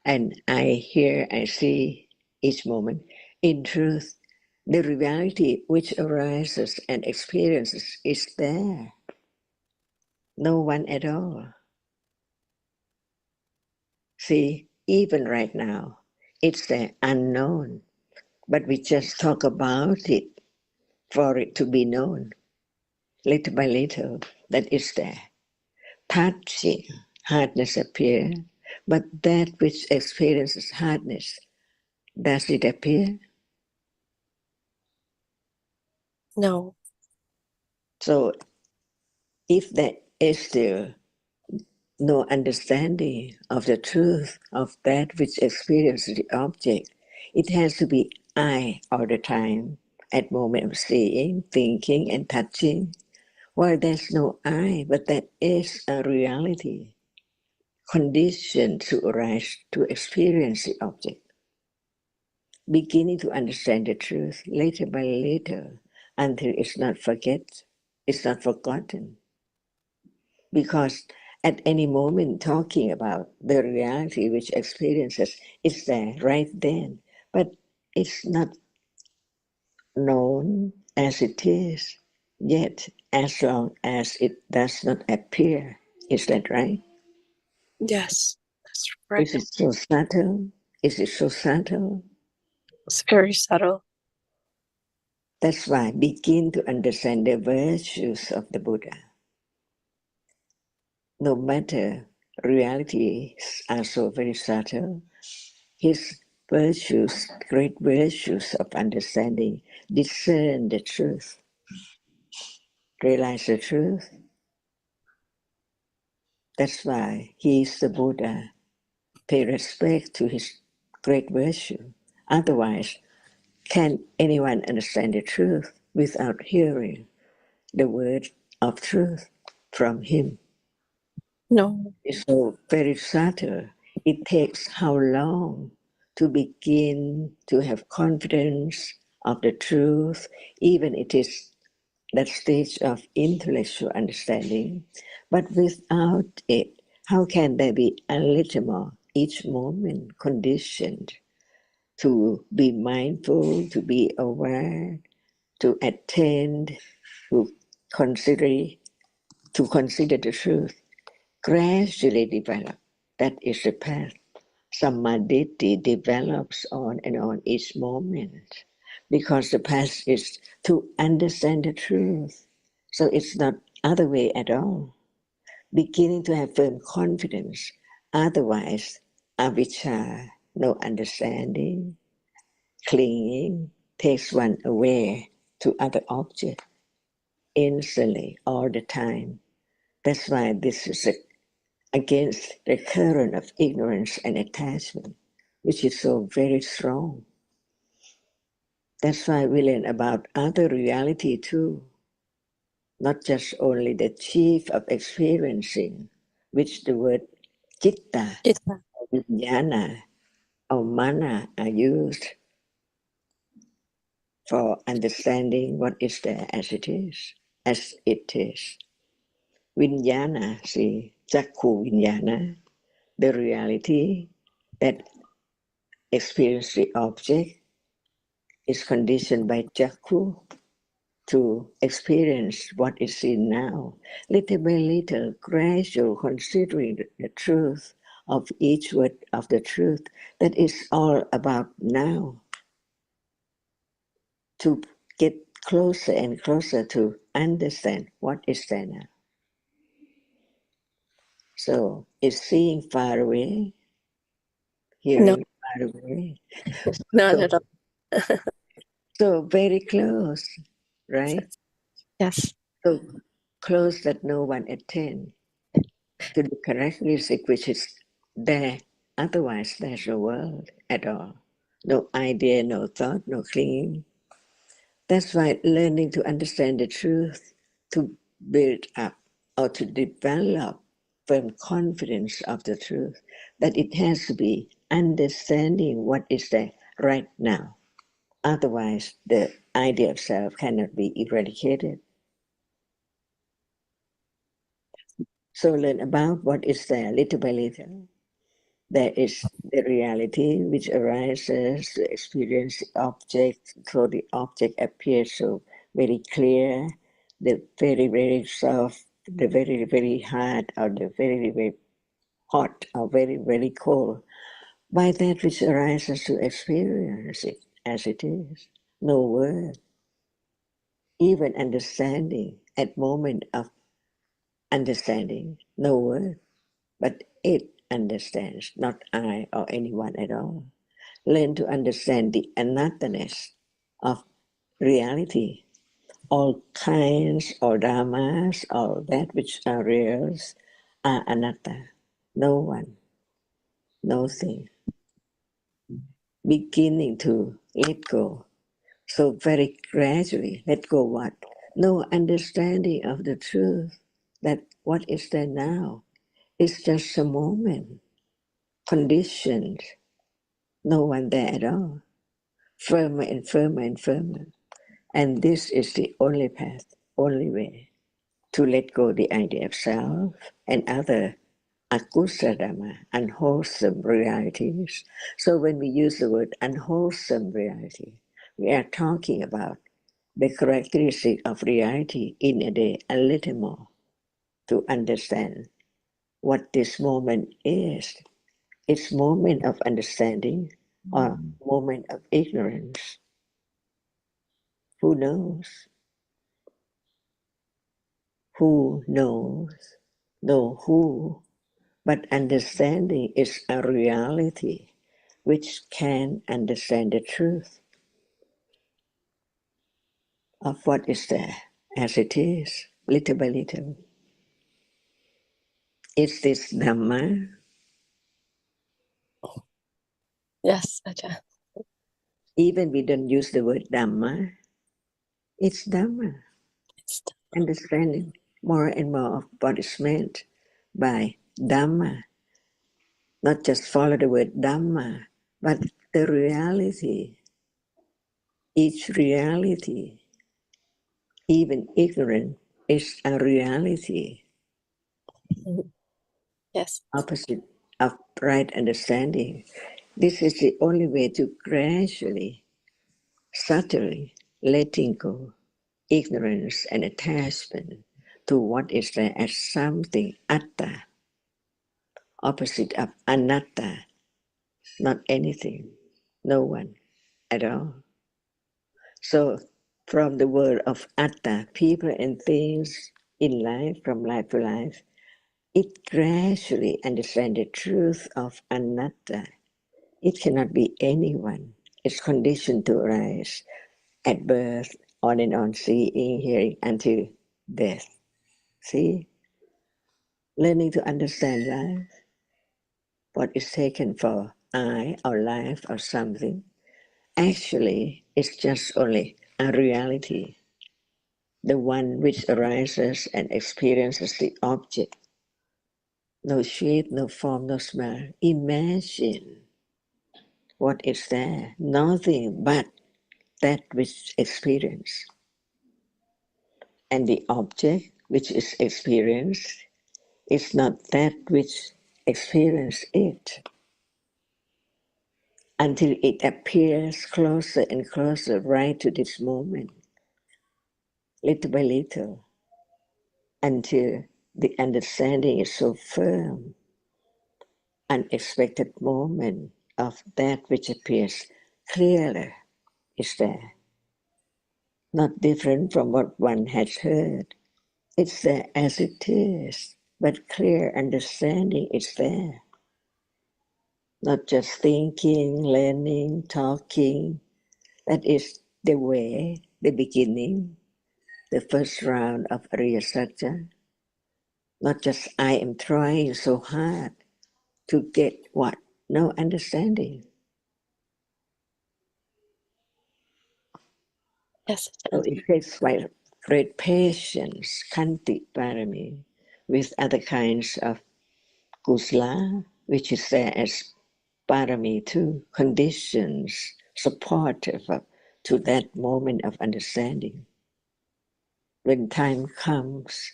and I hear, I see each moment. In truth, the reality which arises and experiences is there. No one at all. See, even right now, it's the unknown, but we just talk about it for it to be known. Little by little, that is there. Touching, hardness appear, but that which experiences hardness, does it appear? No. So if there is still no understanding of the truth of that which experiences the object, it has to be I all the time, at moment of seeing, thinking, and touching. While there's no I, but that is a reality, conditioned to arise to experience the object. Beginning to understand the truth little by little until it's not forgotten. Because at any moment talking about the reality which experiences is there right then, but it's not known as it is yet as long as it does not appear. Is that right? Yes. That's right. Is it so subtle? Is it so subtle? It's very subtle. That's why begin to understand the virtues of the Buddha. No matter realities are so very subtle, his virtues, great virtues of understanding, discern the truth, realize the truth. That's why he is the Buddha. Pay respect to his great virtue. Otherwise, can anyone understand the truth without hearing the word of truth from him? No. It's so very subtle. It takes how long to begin to have confidence of the truth, even it is that stage of intellectual understanding. But without it, how can there be a little more each moment conditioned to be mindful, to be aware, to attend, to consider, consider the truth, gradually develop. That is the path. Samadhi develops on and on each moment because the path is to understand the truth. So it's not other way at all. Beginning to have firm confidence. Otherwise, avijja, no understanding, clinging, takes one away to other objects instantly, all the time. That's why this is against the current of ignorance and attachment, which is so very strong. That's why we learn about other reality too, not just only the chief of experiencing, which the word citta, Chitta. vijnana, or mana are used for understanding what is there as it is, as it is. Vijnana, see, Chakku Vijnana, the reality that experience the object is conditioned by Chakku, to experience what is seen now, little by little, gradual, considering the truth of each word of the truth that is all about now, to get closer and closer to understand what is there now. So is seeing far away, No, hearing far away. not So, at all. so very close, right? Yes. So close that no one attend to the characteristic which is there. Otherwise, there's no world at all. No idea, no thought, no clinging. That's why learning to understand the truth, to build up or to develop firm confidence of the truth, that it has to be understanding what is there right now. Otherwise, the idea of self cannot be eradicated. So learn about what is there little by little. There is the reality which arises to experience the object, so the object appears so very clear, the very, very soft, the very, very hard, or the very, very hot, or very, very cold, by that which arises to experience it as it is. No word, even understanding, at moment of understanding, no word, but it understands, not I or anyone at all. Learn to understand the anothness of reality. All kinds, all dhammas, all that which are reals are anatta. No one, no thing. Beginning to let go. So very gradually, let go what? No understanding of the truth that what is there now is just a moment, conditioned, no one there at all. Firmer and firmer and firmer. And this is the only path, only way to let go the idea of self and other Dhamma, unwholesome realities. So when we use the word unwholesome reality, we are talking about the characteristic of reality in a day a little more to understand what this moment is. It's moment of understanding or moment of ignorance. Who knows? Who knows? No who, but understanding is a reality which can understand the truth of what is there as it is, little by little. It's this Dhamma. Yes, Ajahn. Even we don't use the word Dhamma, it's Dhamma. It's Understanding more and more of what is meant by Dhamma. Not just follow the word Dhamma, but the reality, each reality, even ignorant, is a reality, yes. opposite of right understanding. This is the only way to gradually, subtly letting go ignorance and attachment to what is there as something atta, opposite of anatta, not anything, no one at all. So from the word of atta, people and things in life, from life to life, it gradually understand the truth of anatta. It cannot be anyone. It's conditioned to arise at birth, on and on, seeing, hearing, until death. See? Learning to understand life, what is taken for I or life or something, actually is just only a reality, the one which arises and experiences the object. No shape, no form, no smell. Imagine what is there, nothing but that which experience. And the object which is experienced is not that which experience it, until it appears closer and closer right to this moment. little by little, until the understanding is so firm. Unexpected moment of that which appears clearer is there, not different from what one has heard. It's there as it is, but clear understanding is there. Not just thinking, learning, talking. That is the way, the beginning, the first round of Ariya Satya. Not just I am trying so hard to get what? No understanding. Yes, So it takes quite great patience, kanti parami, with other kinds of kusala, which is there as parami too, conditions supportive to that moment of understanding. When time comes,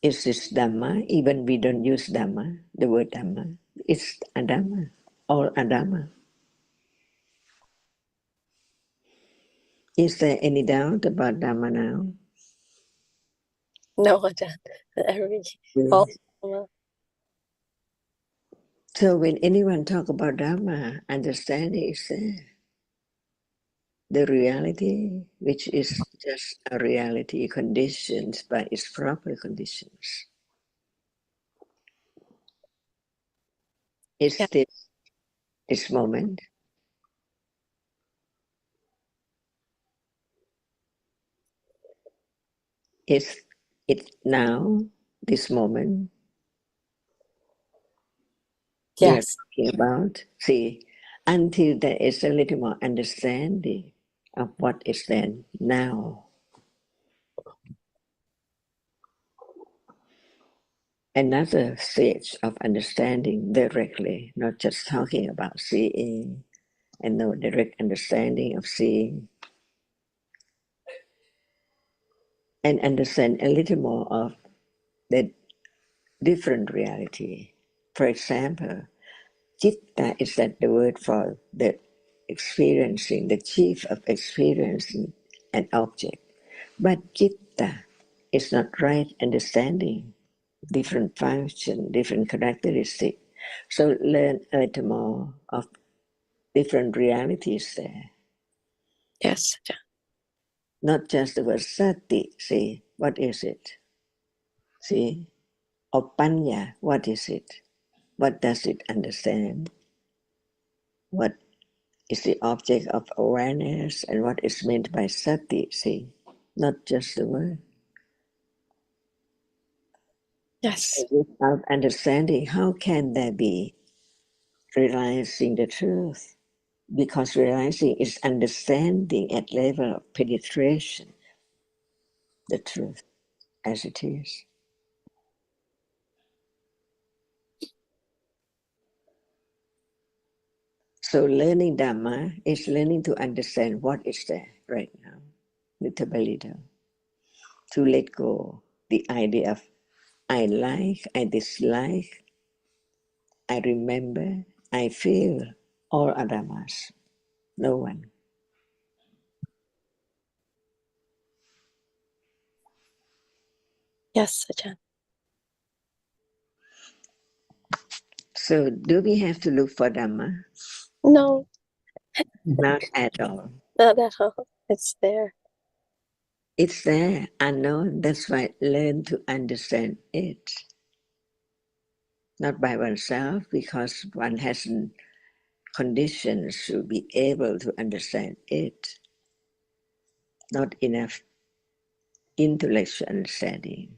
is this Dhamma? Even we don't use Dhamma, the word Dhamma. It's Adhamma, all Adhamma. Is there any doubt about Dhamma now? no, Ajahn. Every all well, So when anyone talk about Dhamma, understanding is there. The reality, which is just a reality conditioned by its proper conditions. Is yeah, this moment? Is it now, this moment we are yes, talking about? See, until there is a little more understanding of what is then now. Another stage of understanding directly, not just talking about seeing and no direct understanding of seeing, and understand a little more of the different reality. For example, Citta is that the word for the experiencing, the chief of experiencing an object. But Citta is not right understanding, different function, different characteristic. So learn a little more of different realities there. yes, Ajahn. Not just the word sati, see, what is it? See, or panya, what is it? What does it understand? What is the object of awareness and what is meant by sati, see, not just the word. Yes, Without understanding, how can there be realizing the truth? Because realizing is understanding at level of penetration, the truth as it is. So learning Dhamma is learning to understand what is there right now, little by little, to let go the idea of I like, I dislike, I remember, I feel, all are Dhammas, no one. yes, Ajahn. So do we have to look for Dhamma? No, Not at all. not at all. It's there. It's there, unknown, that's why learn to understand it. Not by oneself, because one hasn't conditions to be able to understand it. Not enough intellectual understanding.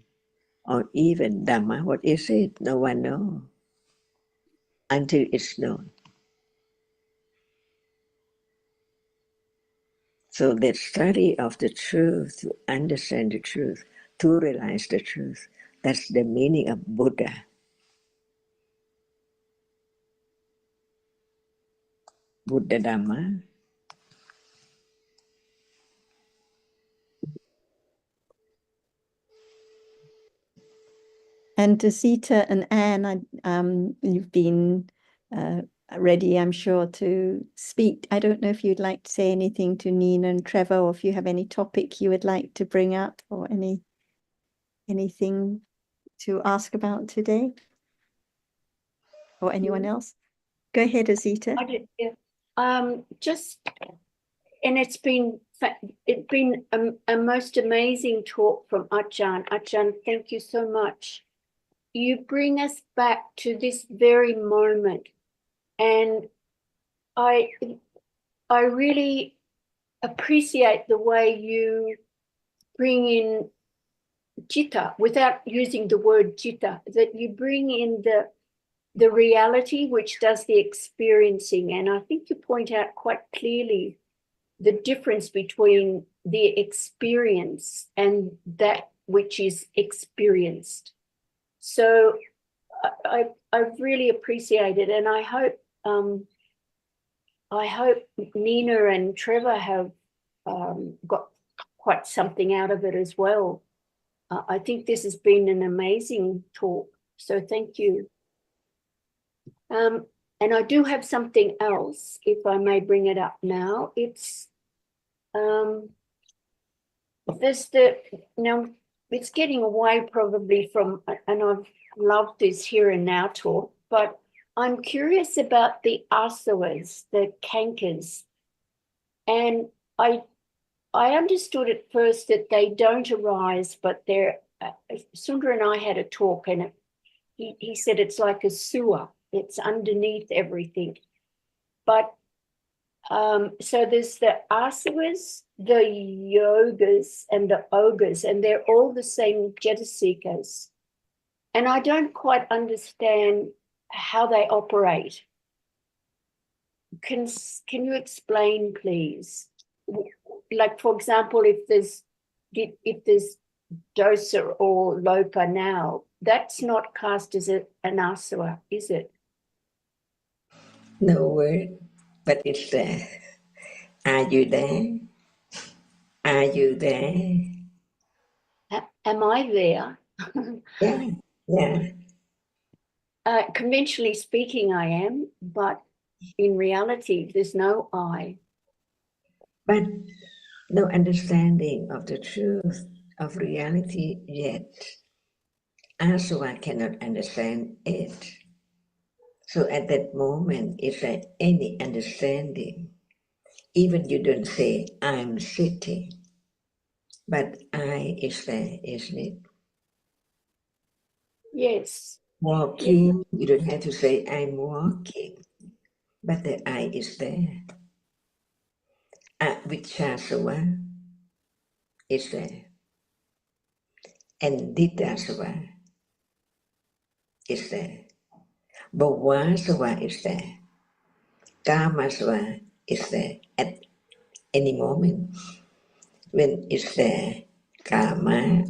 Or even Dhamma, what is it? No one knows until it's known. So that study of the truth, to understand the truth, to realize the truth, that's the meaning of Buddha. Buddha Dhamma. And to Sita and Anne, you've been ready, I'm sure, to speak. I don't know if you'd like to say anything to Nina and Trevor, or if you have any topic you would like to bring up, or anything to ask about today, or anyone else. Go ahead, Azita. I did, yeah. Just, and it's been a most amazing talk from Ajahn. Ajahn, thank you so much. You bring us back to this very moment, and I really appreciate the way you bring in citta without using the word citta, that you bring in the reality which does the experiencing. And I think you point out quite clearly the difference between the experience and that which is experienced. So I really appreciate it, and I hope Nina and Trevor have got quite something out of it as well. I think this has been an amazing talk, so thank you. And I do have something else, if I may bring it up now. It's now it's getting away probably from, and I've loved this here and now talk, but I'm curious about the asavas, the cankers, and I understood at first that they don't arise, but they're. Sundar and I had a talk, and he said it's like a sewer. It's underneath everything. But so there's the asavas, the yogas, and the ogas, and they're all the same jetasikas. And I don't quite understand how they operate. Can you explain, please? Like, for example, if there's dosa or loka now, that's not cast as an asava, is it? No word, but it's there. Are you there? Are you there? Am I there? Yeah, yeah. Conventionally speaking, I am, but in reality, there's no I. But no understanding of the truth of reality yet. Asava cannot understand it. So at that moment, is there any understanding? Even you don't say, I'm sitting, but I is there, isn't it? Yes. Walking, you don't have to say, I'm walking, but the I is there. Vichasava is there. And Didasava is there. Bhavasava is there. Kamasava is there at any moment. When it's there, Kama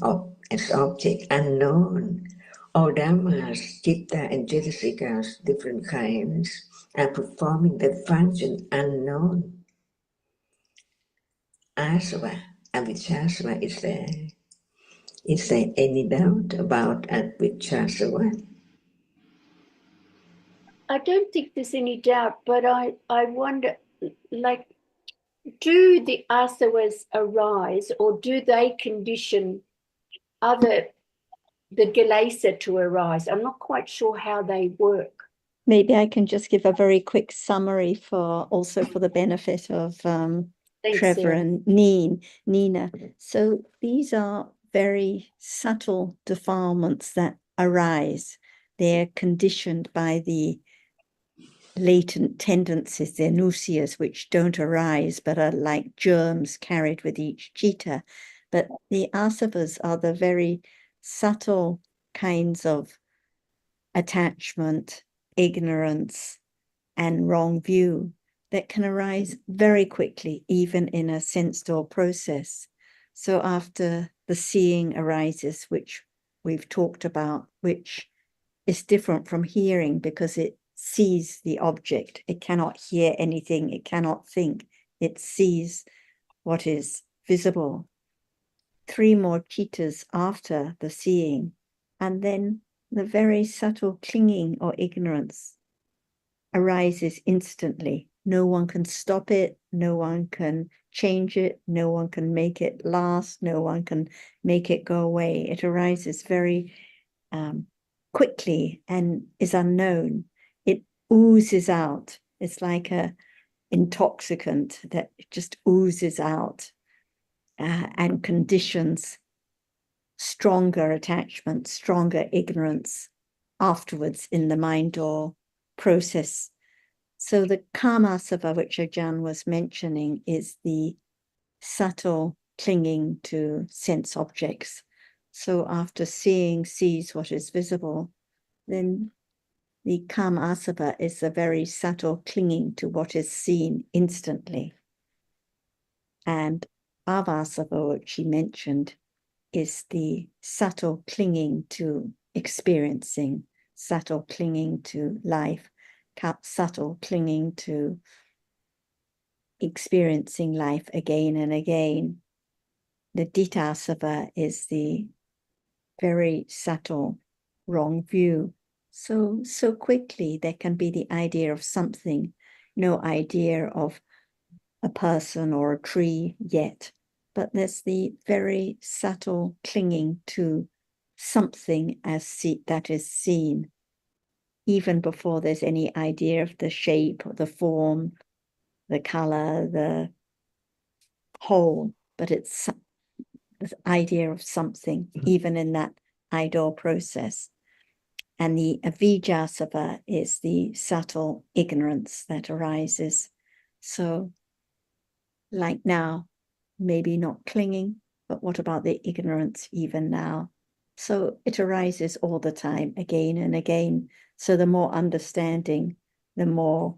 as object unknown. All dhammas, citta and cetasikas, different kinds, are performing the function unknown. Asava, avichasava is there. Is there any doubt about avichasava? I don't think there's any doubt, but I wonder, like, do the asavas arise, or do they condition the kilesa to arise? I'm not quite sure how they work. Maybe I can just give a very quick summary for the benefit of Thanks, Trevor Sarah. and Nina. So these are very subtle defilements that arise. They're conditioned by the latent tendencies, they're nusias, which don't arise but are like germs carried with each citta. But the asavas are the very subtle kinds of attachment, ignorance, and wrong view that can arise very quickly, even in a sense door process. So after the seeing arises, which we've talked about, which is different from hearing because it sees the object. It cannot hear anything. It cannot think. It sees what is visible. 3 more cittas after the seeing, and then the very subtle clinging or ignorance arises instantly. No one can stop it. No one can change it. No one can make it last. No one can make it go away. It arises very quickly and is unknown. It oozes out. It's like a intoxicant that just oozes out and conditions stronger attachment, stronger ignorance afterwards in the mind or process. So the karmasava, which Ajahn was mentioning, is the subtle clinging to sense objects. So after sees what is visible, then the karmasava is a very subtle clinging to what is seen instantly. And avasava, which she mentioned, is the subtle clinging to experiencing, subtle clinging to life, subtle clinging to experiencing life again and again. The ditthasava is the very subtle wrong view. So quickly there can be the idea of something, no idea of a person or a tree yet, but there's the very subtle clinging to something that is seen, even before there's any idea of the shape or the form, the color, the whole, but it's the idea of something, even in that idle process. And the avijjasava is the subtle ignorance that arises. So like now, maybe not clinging, but what about the ignorance even now? So it arises all the time, again and again. So the more understanding, the more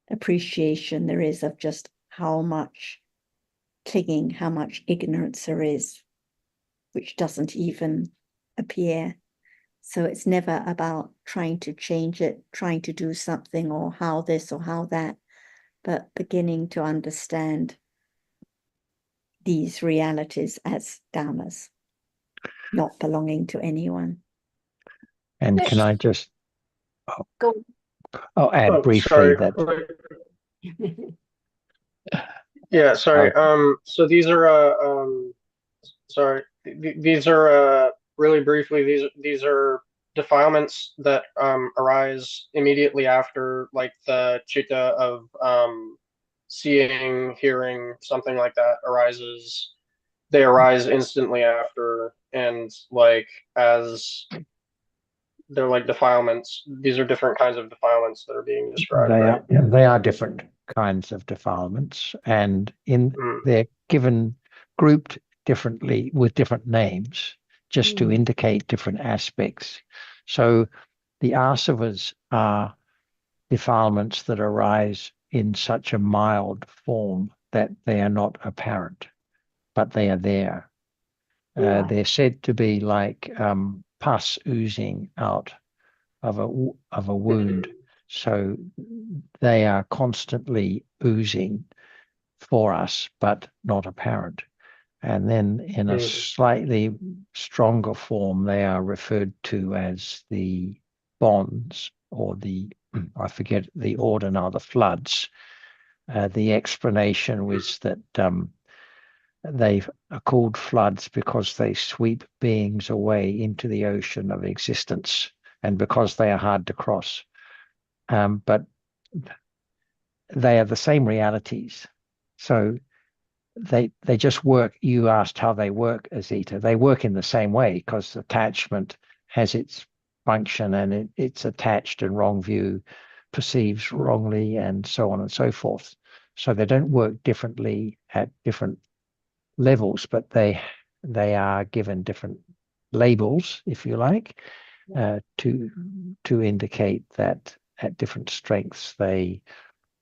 appreciation there is of just how much clinging, how much ignorance there is, which doesn't even appear. So it's never about trying to change it, trying to do something, or how this or how that, but beginning to understand these realities as dhammas, not belonging to anyone. And Yes. can I just Go. add Oh, briefly sorry. that Yeah, sorry. So these are sorry. These are really briefly. These are defilements that arise immediately after, like, the chitta of seeing, hearing, something like that arises. They arise instantly after, and like as they're like defilements. These are different kinds of defilements that are being described, right? they are different kinds of defilements, and they're given grouped differently with different names just to indicate different aspects. So the asavas are defilements that arise in such a mild form that they are not apparent, but they are there. They're said to be like pus oozing out of a wound. So they are constantly oozing for us, but not apparent. And then in a slightly stronger form, they are referred to as the bonds, or I forget the order now, the floods. The explanation was that they are called floods because they sweep beings away into the ocean of existence, and because they are hard to cross. But they are the same realities. So they just work. You asked how they work, Azita. They work in the same way because attachment has its function, and it's attached, and wrong view perceives wrongly, and so on and so forth. So they don't work differently at different levels, but they are given different labels, if you like, to indicate that at different strengths they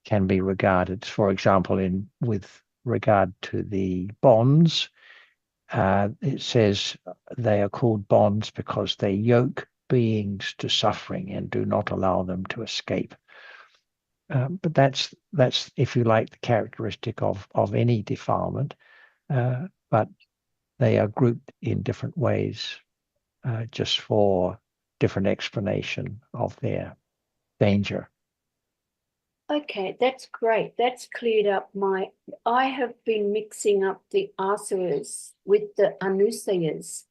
can be regarded. For example, with regard to the bonds, it says they are called bonds because they yoke beings to suffering and do not allow them to escape. But that's, if you like, the characteristic of any defilement. But they are grouped in different ways, just for different explanation of their danger. Okay, that's great. That's cleared up I have been mixing up the asavas with the anusayas.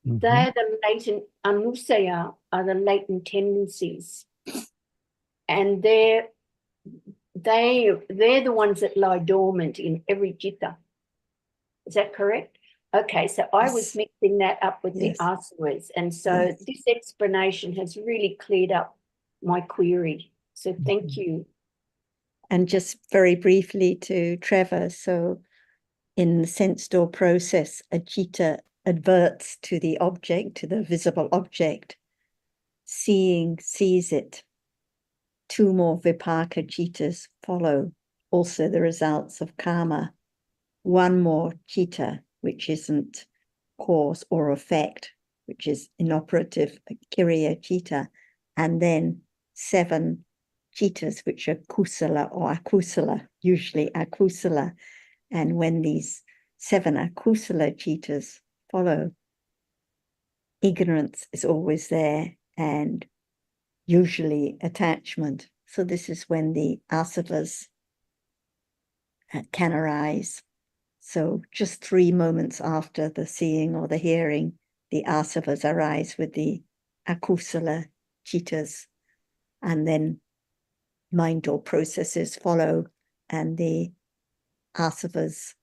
Mhm. They're the latent, anusaya are the latent tendencies. And they're the ones that lie dormant in every citta. Is that correct? Okay, so I was Yes. mixing that up with Yes. the asavas. And so Yes. this explanation has really cleared up my query. So thank you. And just very briefly to Trevor, so in the sense door process, a citta adverts to the object, to the visible object. Seeing sees it. 2 more vipaka cittas follow, also the results of karma. 1 more citta, which isn't cause or effect, which is inoperative, kiriya citta, and then 7 cittas, which are kusala or akusala, usually akusala. And when these 7 akusala cittas follow, ignorance is always there and usually attachment. So this is when the asavas can arise. So just 3 moments after the seeing or the hearing, the asavas arise with the akusala cittas, and then mind or processes follow, and the asavas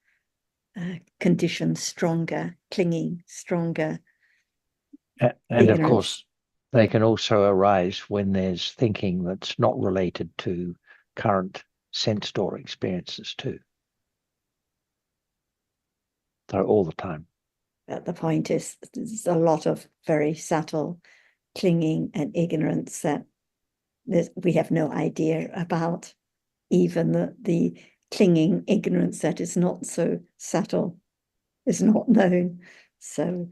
condition stronger, clinging stronger. And of Ignorance. course, they can also arise when there's thinking that's not related to current sense door experiences too. So all the time. But the point is, there's a lot of very subtle clinging and ignorance that we have no idea about. Even the clinging ignorance that is not so subtle is not known. So,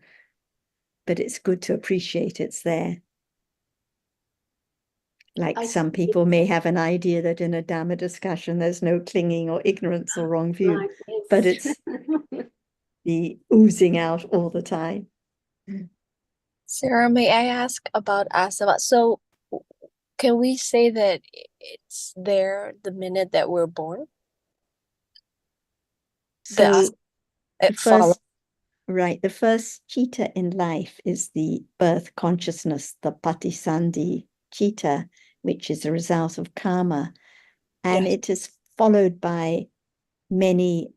but it's good to appreciate it's there. Like some people may have an idea that in a Dhamma discussion there's no clinging or ignorance or wrong view, Right, yes. but it's the oozing out all the time. Sarah, may I ask about asava? So can we say that it's there the minute that we're born? So the follows. first citta in life is the birth consciousness, the patisandhi citta, which is a result of karma. And Yes. it is followed by many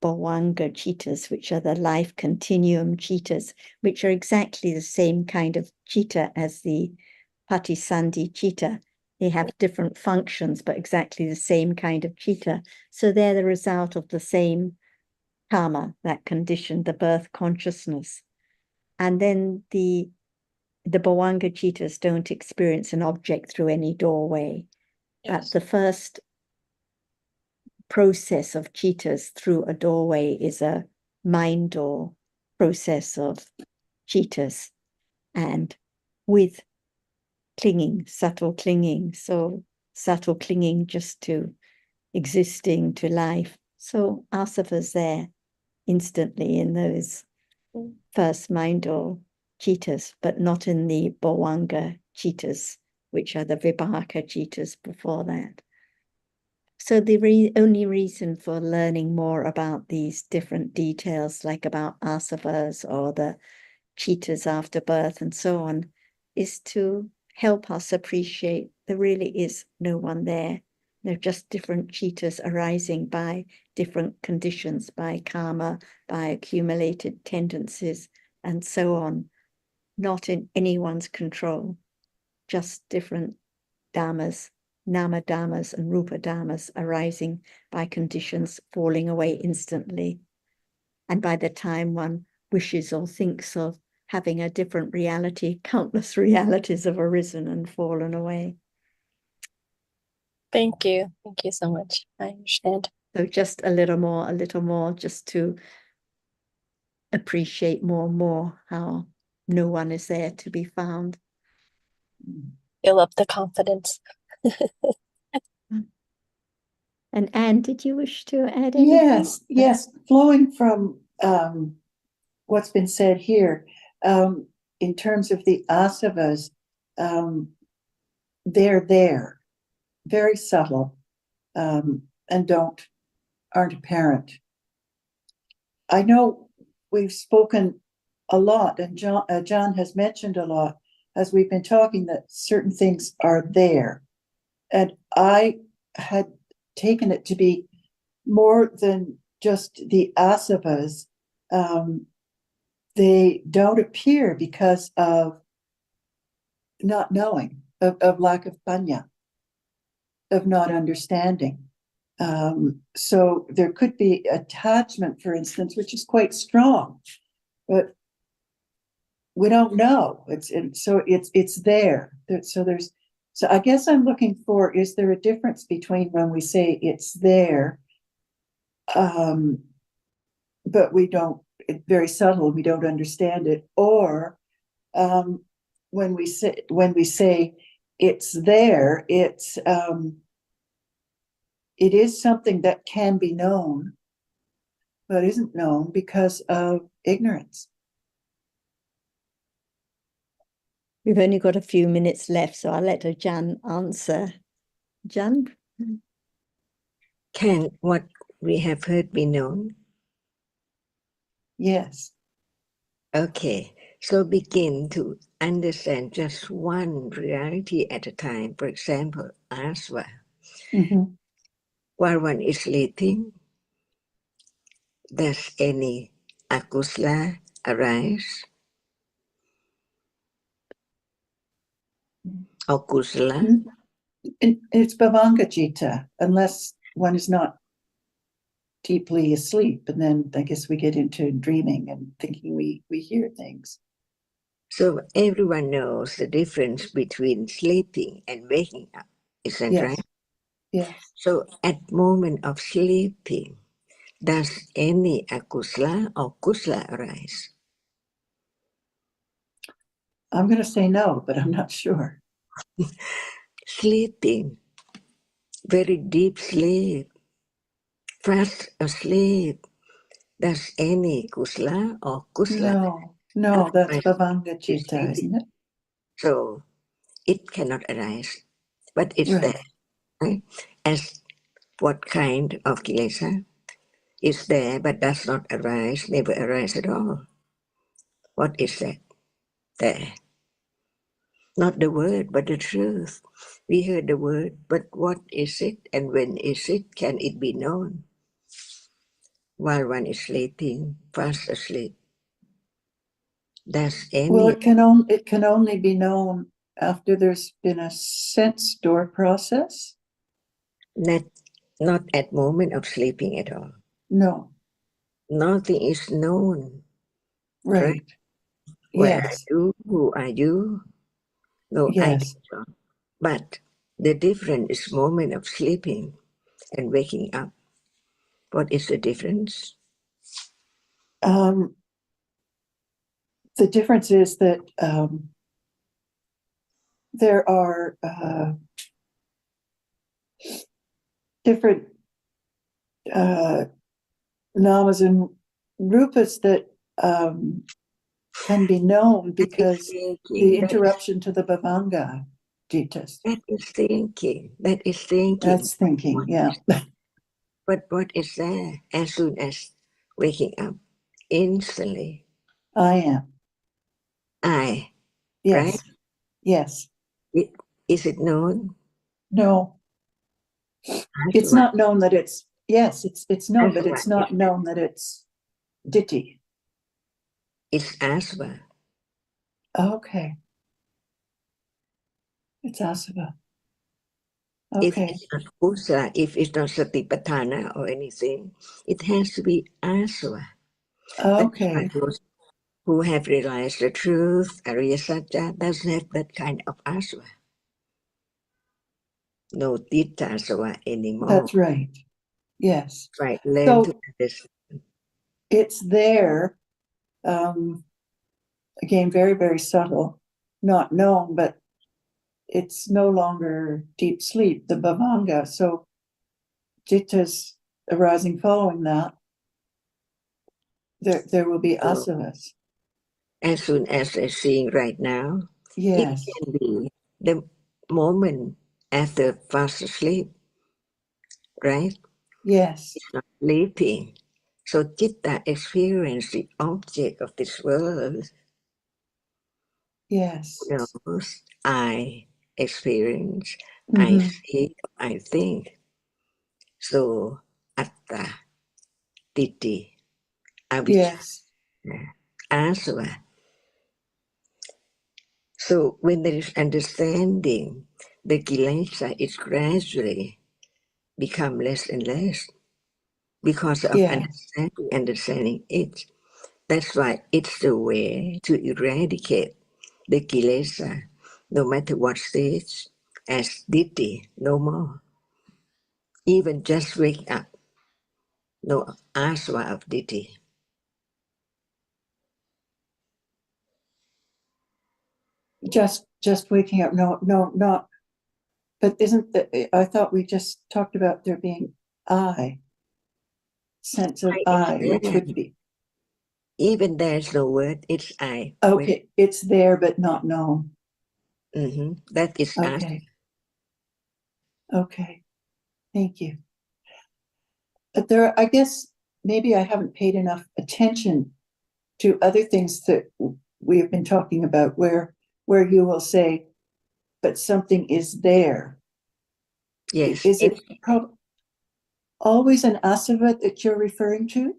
bhavanga cittas, which are the life continuum cittas, which are exactly the same kind of citta as the patisandhi citta. They have different functions, but exactly the same kind of citta. So they're the result of the same karma, that condition, the birth consciousness. And then the bhavanga cittas don't experience an object through any doorway. Yes. But the first process of cittas through a doorway is a mind door process of cittas, and with clinging, subtle clinging. So subtle clinging just to existing, to life. So asava's there instantly in those first mind door cittas, but not in the bhavanga cittas, which are the vibhaka cittas before that. So the only reason for learning more about these different details, like about asavas or the cittas after birth and so on, is to help us appreciate there really is no one there. They're just different cittas arising by different conditions, by karma, by accumulated tendencies, and so on, not in anyone's control, just different dhammas, nama dhammas and rupa dhammas arising by conditions falling away instantly. And by the time one wishes or thinks of having a different reality, countless realities have arisen and fallen away. Thank you. Thank you so much. I understand. So just a little more, just to appreciate more and more how no one is there to be found. Fill up the confidence. And Anne, did you wish to add anything? Yes. Flowing from what's been said here, in terms of the asavas, they're there, very subtle, and aren't apparent. I know we've spoken a lot, and John has mentioned a lot as we've been talking that certain things are there. And I had taken it to be more than just the asavas. They don't appear because of not knowing, of lack of panya, of not understanding. So there could be attachment, for instance, which is quite strong, but we don't know. It's there. So I guess I'm looking for, is there a difference between when we say it's there, but we don't, it's very subtle, we don't understand it, or when we say it's there, it is something that can be known, but isn't known because of ignorance. We've only got a few minutes left, so I'll let Ajahn answer. Ajahn? Can what we have heard be known? Yes. Okay, so begin to understand just one reality at a time. For example, asva. Mm-hmm. While one is sleeping, does any akusala arise? Or kusala? It's bhavanga citta, unless one is not deeply asleep, and then I guess we get into dreaming and thinking we hear things. So everyone knows the difference between sleeping and waking up, is that Yes. right? Yes. So at moment of sleeping, does any akusala or kusala arise? I'm going to say no, but I'm not sure. Sleeping, very deep sleep, fast asleep, does any kusala or kusala? No, that's arise? bhavanga citta, isn't it? So it cannot arise, but it's Right. there. Right? As what kind of kilesa is there but does not arise, never arise at all? What is that? There. Not the word, but the truth. We heard the word, but what is it and when is it? Can it be known? While one is sleeping, fast asleep. Does any... Well, it can only be known after there's been a sense store process. Not at moment of sleeping at all. No. Nothing is known. Right. Where Yes. are you? Who are you? No Yes. idea. But the difference is moment of sleeping and waking up. What is the difference? The difference is that there are different namas and rupas that can be known because the interruption to the bhavanga jittas. That is thinking. That is thinking. That's thinking, yeah. But what is there as soon as waking up? Instantly. I am. I. Yes. Right? Yes. Is it known? No. It's not known that it's, yes, it's known, but it's not known that it's ditthi. It's asva. Okay. It's asava. If Okay. it's not kusa, if it's not satipatthana or anything, it has to be asva. Okay. Those who have realized the truth, Arya Satya, doesn't have that kind of asva. No Tita asva anymore. That's right. Yes. Right. Learn So to understand. it's there. Again, very, very subtle, not known, but it's no longer deep sleep, the bhavanga. So jittas arising following that, there will be asavas. As soon as they're seeing right now, Yes. it can be the moment after fast asleep. right? Yes, It's not sleeping. So Chitta experience the object of this world, yes. knows I experience, I Mhm. see, I think. So Atta, Titi, Avijja, Yes, Asava. So when there is understanding, the kilesa is gradually become less and less because of yeah, understanding it. That's why it's the way to eradicate the kilesa, no matter what stage, as ditti, no more. Even just wake up, no aswa of ditti. just waking up. No, no, not. But isn't that? I thought we just talked about there being I, sense of I, which would be Even there's no word, it's I. okay. It's there, but not known. That is us. Okay, okay. Thank you. But there, I guess maybe I haven't paid enough attention to other things that we have been talking about, where you will say, but something is there. Yes, Is it always an asava that you're referring to?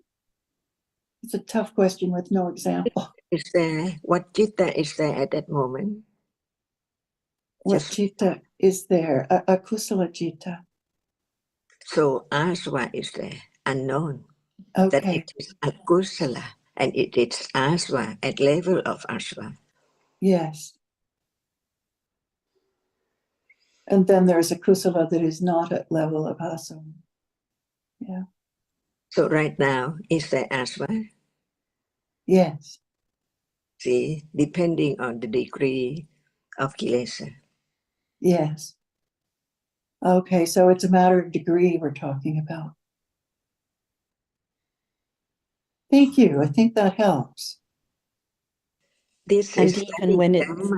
It's a tough question with no example. is there. What chitta is there at that moment? What Just citta is there? A kusala citta. so aswa is there, unknown. That Okay, it is akusala and it is aswa at level of aswa. yes. And then there's a kusala that is not at level of asava. Yeah. So right now, is there aswa? Yes. See, depending on the degree of kilesa. Yes. Okay, so it's a matter of degree we're talking about. Thank you. I think that helps. This And is even when it's Dhamma.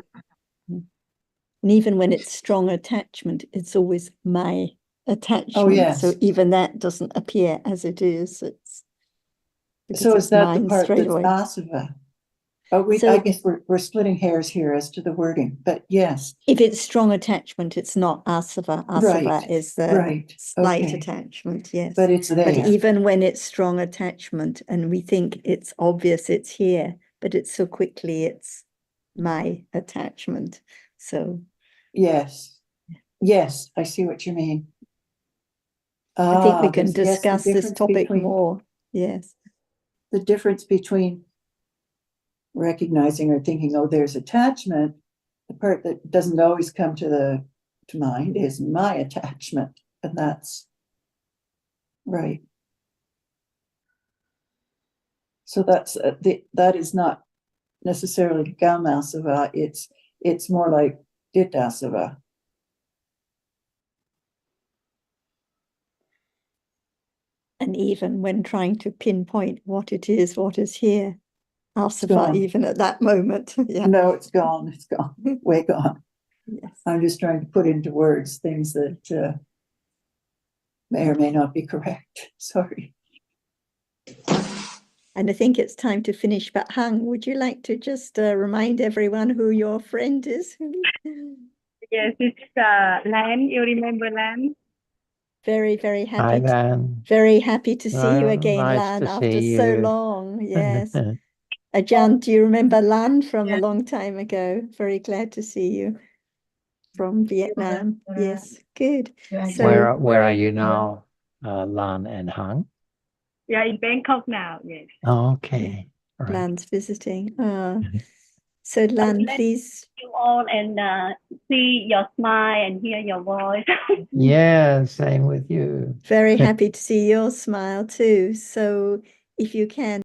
and even when it's strong attachment, it's always my attachment. Oh, yes. So even that doesn't appear as it is. It's because So it's is that the mine part straight that's away. asava? I So guess we're splitting hairs here as to the wording, but yes, if it's strong attachment, it's not asava. Asava right, is the right, slight okay. attachment, yes. But it's there. But even when it's strong attachment and we think it's obvious it's here, but it's so quickly it's my attachment. So Yes, yes, I see what you mean. I think we can there's, yes, the discuss this difference topic between more. Yes. the difference between recognizing or thinking, oh, there's attachment. The part that doesn't always come to mind is my attachment, and that's right. So that's that is not necessarily gamasava. It's more like dittasava. And even when trying to pinpoint what it is, what is here, asava, gone. even at that moment. Yeah. No, it's gone. It's gone. Way gone. Yes. I'm just trying to put into words things that may or may not be correct. Sorry. And I think it's time to finish. But Hang, would you like to just remind everyone who your friend is? Yes, it's Lan. You remember Lan? Very, very Hi, happy. Lan. Very happy to see you again, Nice Lan, to after see so you. long. Yes. Ajahn, do you remember Lan from a Yes. long time ago? Very glad to see you from Vietnam. Yes, good. So Where are you now, Lan and Hang? Yeah, in Bangkok now. Yes. Okay. All right. Lan's visiting. So Lan, Let please. you all and see your smile and hear your voice. Yeah, same with you. Very happy to see your smile too. So if you can